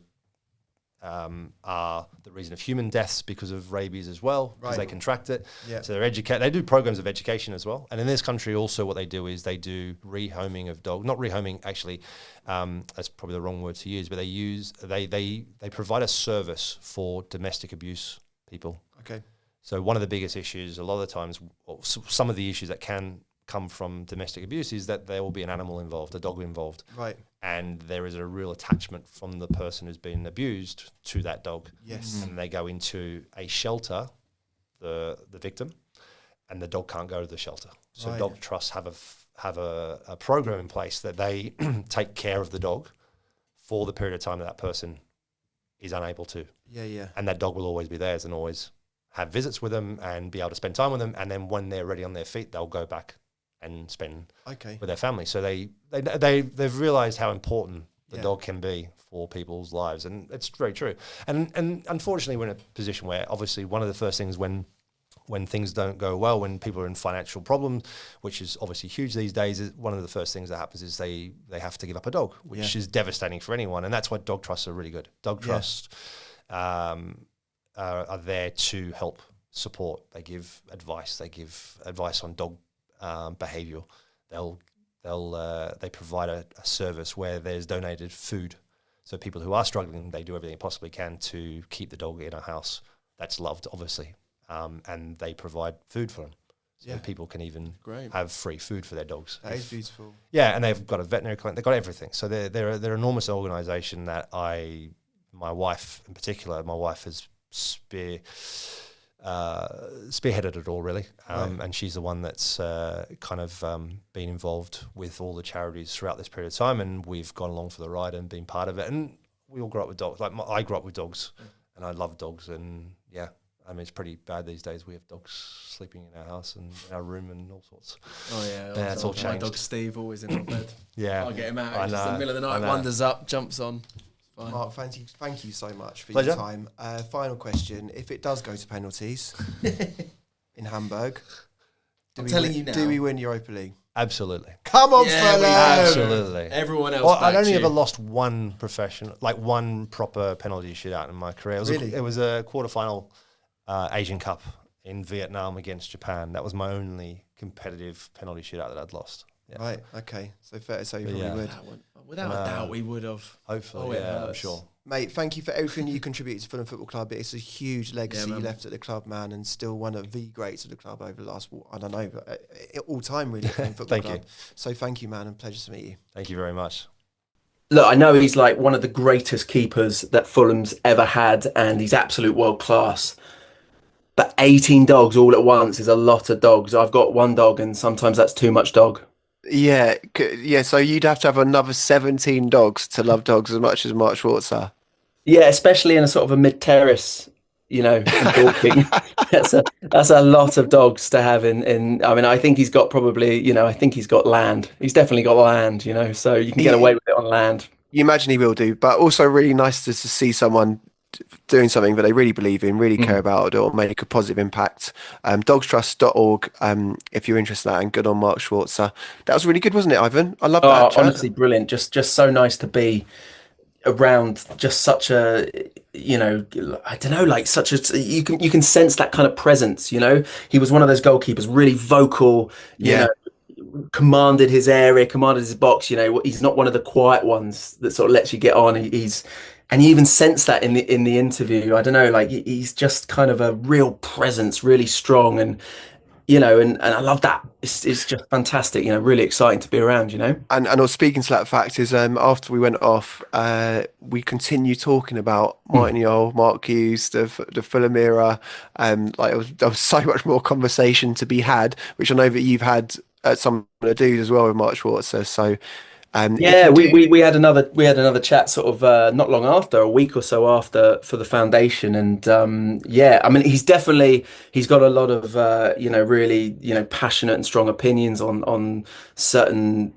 are the reason of human deaths because of rabies as well, because they contract it. Yeah. So they do programs of education as well. And in this country also what they do is they do rehoming of dogs. Not rehoming, actually, that's probably the wrong word to use, but they provide a service for domestic abuse people. Okay. So one of the biggest issues a lot of the times, some of the issues that can come from domestic abuse is that there will be an animal involved, a dog involved. Right. And there is a real attachment from the person who's been abused to that dog. Yes. And they go into a shelter, the victim, and the dog can't go to the shelter. So dog trusts have a program in place that they take care of the dog for the period of time that person is unable to. Yeah. And that dog will always be theirs and always have visits with them and be able to spend time with them. And then when they're ready on their feet, they'll go back and spend with their family. So they've realised how important the dog can be for people's lives, and it's very true. And unfortunately, we're in a position where obviously one of the first things when things don't go well, when people are in financial problems, which is obviously huge these days, is one of the first things that happens is they have to give up a dog, which is devastating for anyone. And that's why dog trusts are really good. Dog trusts are there to help support. They give advice. They give advice on dog behavioural. They provide a service where there's donated food. So people who are struggling, they do everything they possibly can to keep the dog in a house that's loved, obviously. And they provide food for them. So people can even have free food for their dogs. That is beautiful. Yeah, and they've got a veterinary clinic. They've got everything. So they're an enormous organisation that my wife in particular, has spearheaded it all, really. And she's the one that's been involved with all the charities throughout this period of time, and we've gone along for the ride and been part of it. And we all grew up with dogs. I grew up with dogs, and I love dogs. And it's pretty bad these days. We have dogs sleeping in our house and in our room and all sorts. Oh yeah, it's all changed. My dog Steve always in our bed. I'll get him out. Just in the middle of the night, wanders up, jumps on. Mark, thank you so much for Pleasure. your time. Final question: if it does go to penalties in Hamburg, do we win Europa League? Absolutely. Come on, Yeah, fella! Absolutely. Everyone else. Well, I'd only ever lost one one proper penalty shootout in my career. It was a quarterfinal Asian Cup in Vietnam against Japan. That was my only competitive penalty shootout that I'd lost. Yeah. Right. Okay. So fair to say you probably would. Without a doubt, we would have. Hopefully, I'm sure. Mate, thank you for everything you contributed to Fulham Football Club. It's a huge legacy you left at the club, man, and still one of the greats of the club over the last, all time, really, Fulham Football Club. You. So thank you, man, and pleasure to meet you. Thank you very much. Look, I know he's like one of the greatest keepers that Fulham's ever had, and he's absolute world class. But 18 dogs all at once is a lot of dogs. I've got one dog, and sometimes that's too much dog. Yeah. So you'd have to have another 17 dogs to love dogs as much as Mark Schwarzer. Yeah, especially in a sort of a mid-terrace, walking. That's a lot of dogs to have in. I mean, I think he's got I think he's got land. He's definitely got land, so you can get away with it on land. You imagine he will do, but also really nice to see someone doing something that they really believe in, really care about, or make a positive impact. Dogstrust.org, if you're interested in that, and good on Mark Schwarzer. That was really good, wasn't it, Ivan? I love that. Honestly, brilliant. Just so nice to be around just such a, I don't know, like such a, you can sense that kind of presence, he was one of those goalkeepers, really vocal, commanded his area, commanded his box, he's not one of the quiet ones that sort of lets you get on. And you even sense that in the interview. I don't know, like he's just kind of a real presence, really strong, and and I love that. It's just fantastic, really exciting to be around, And I was speaking to that fact is after we went off, we continued talking about Martin Yole, Mark Hughes, the Fulham era. There was so much more conversation to be had, which I know that you've had some of the dudes as well with Mark Schwarzer. So. We had another chat sort of not long after, a week or so after, for the foundation, and I mean he's got a lot of really passionate and strong opinions on certain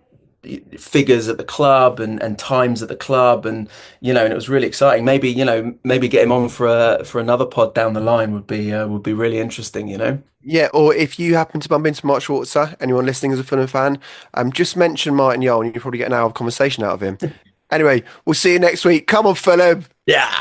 figures at the club and times at the club, and and it was really exciting. Maybe get him on for another pod down the line would be really interesting. Yeah, or if you happen to bump into Mark Schwarzer, anyone listening as a Fulham fan, just mention Martin Yole and you'll probably get an hour of conversation out of him. Anyway, we'll see you next week. Come on, Fulham. Yeah.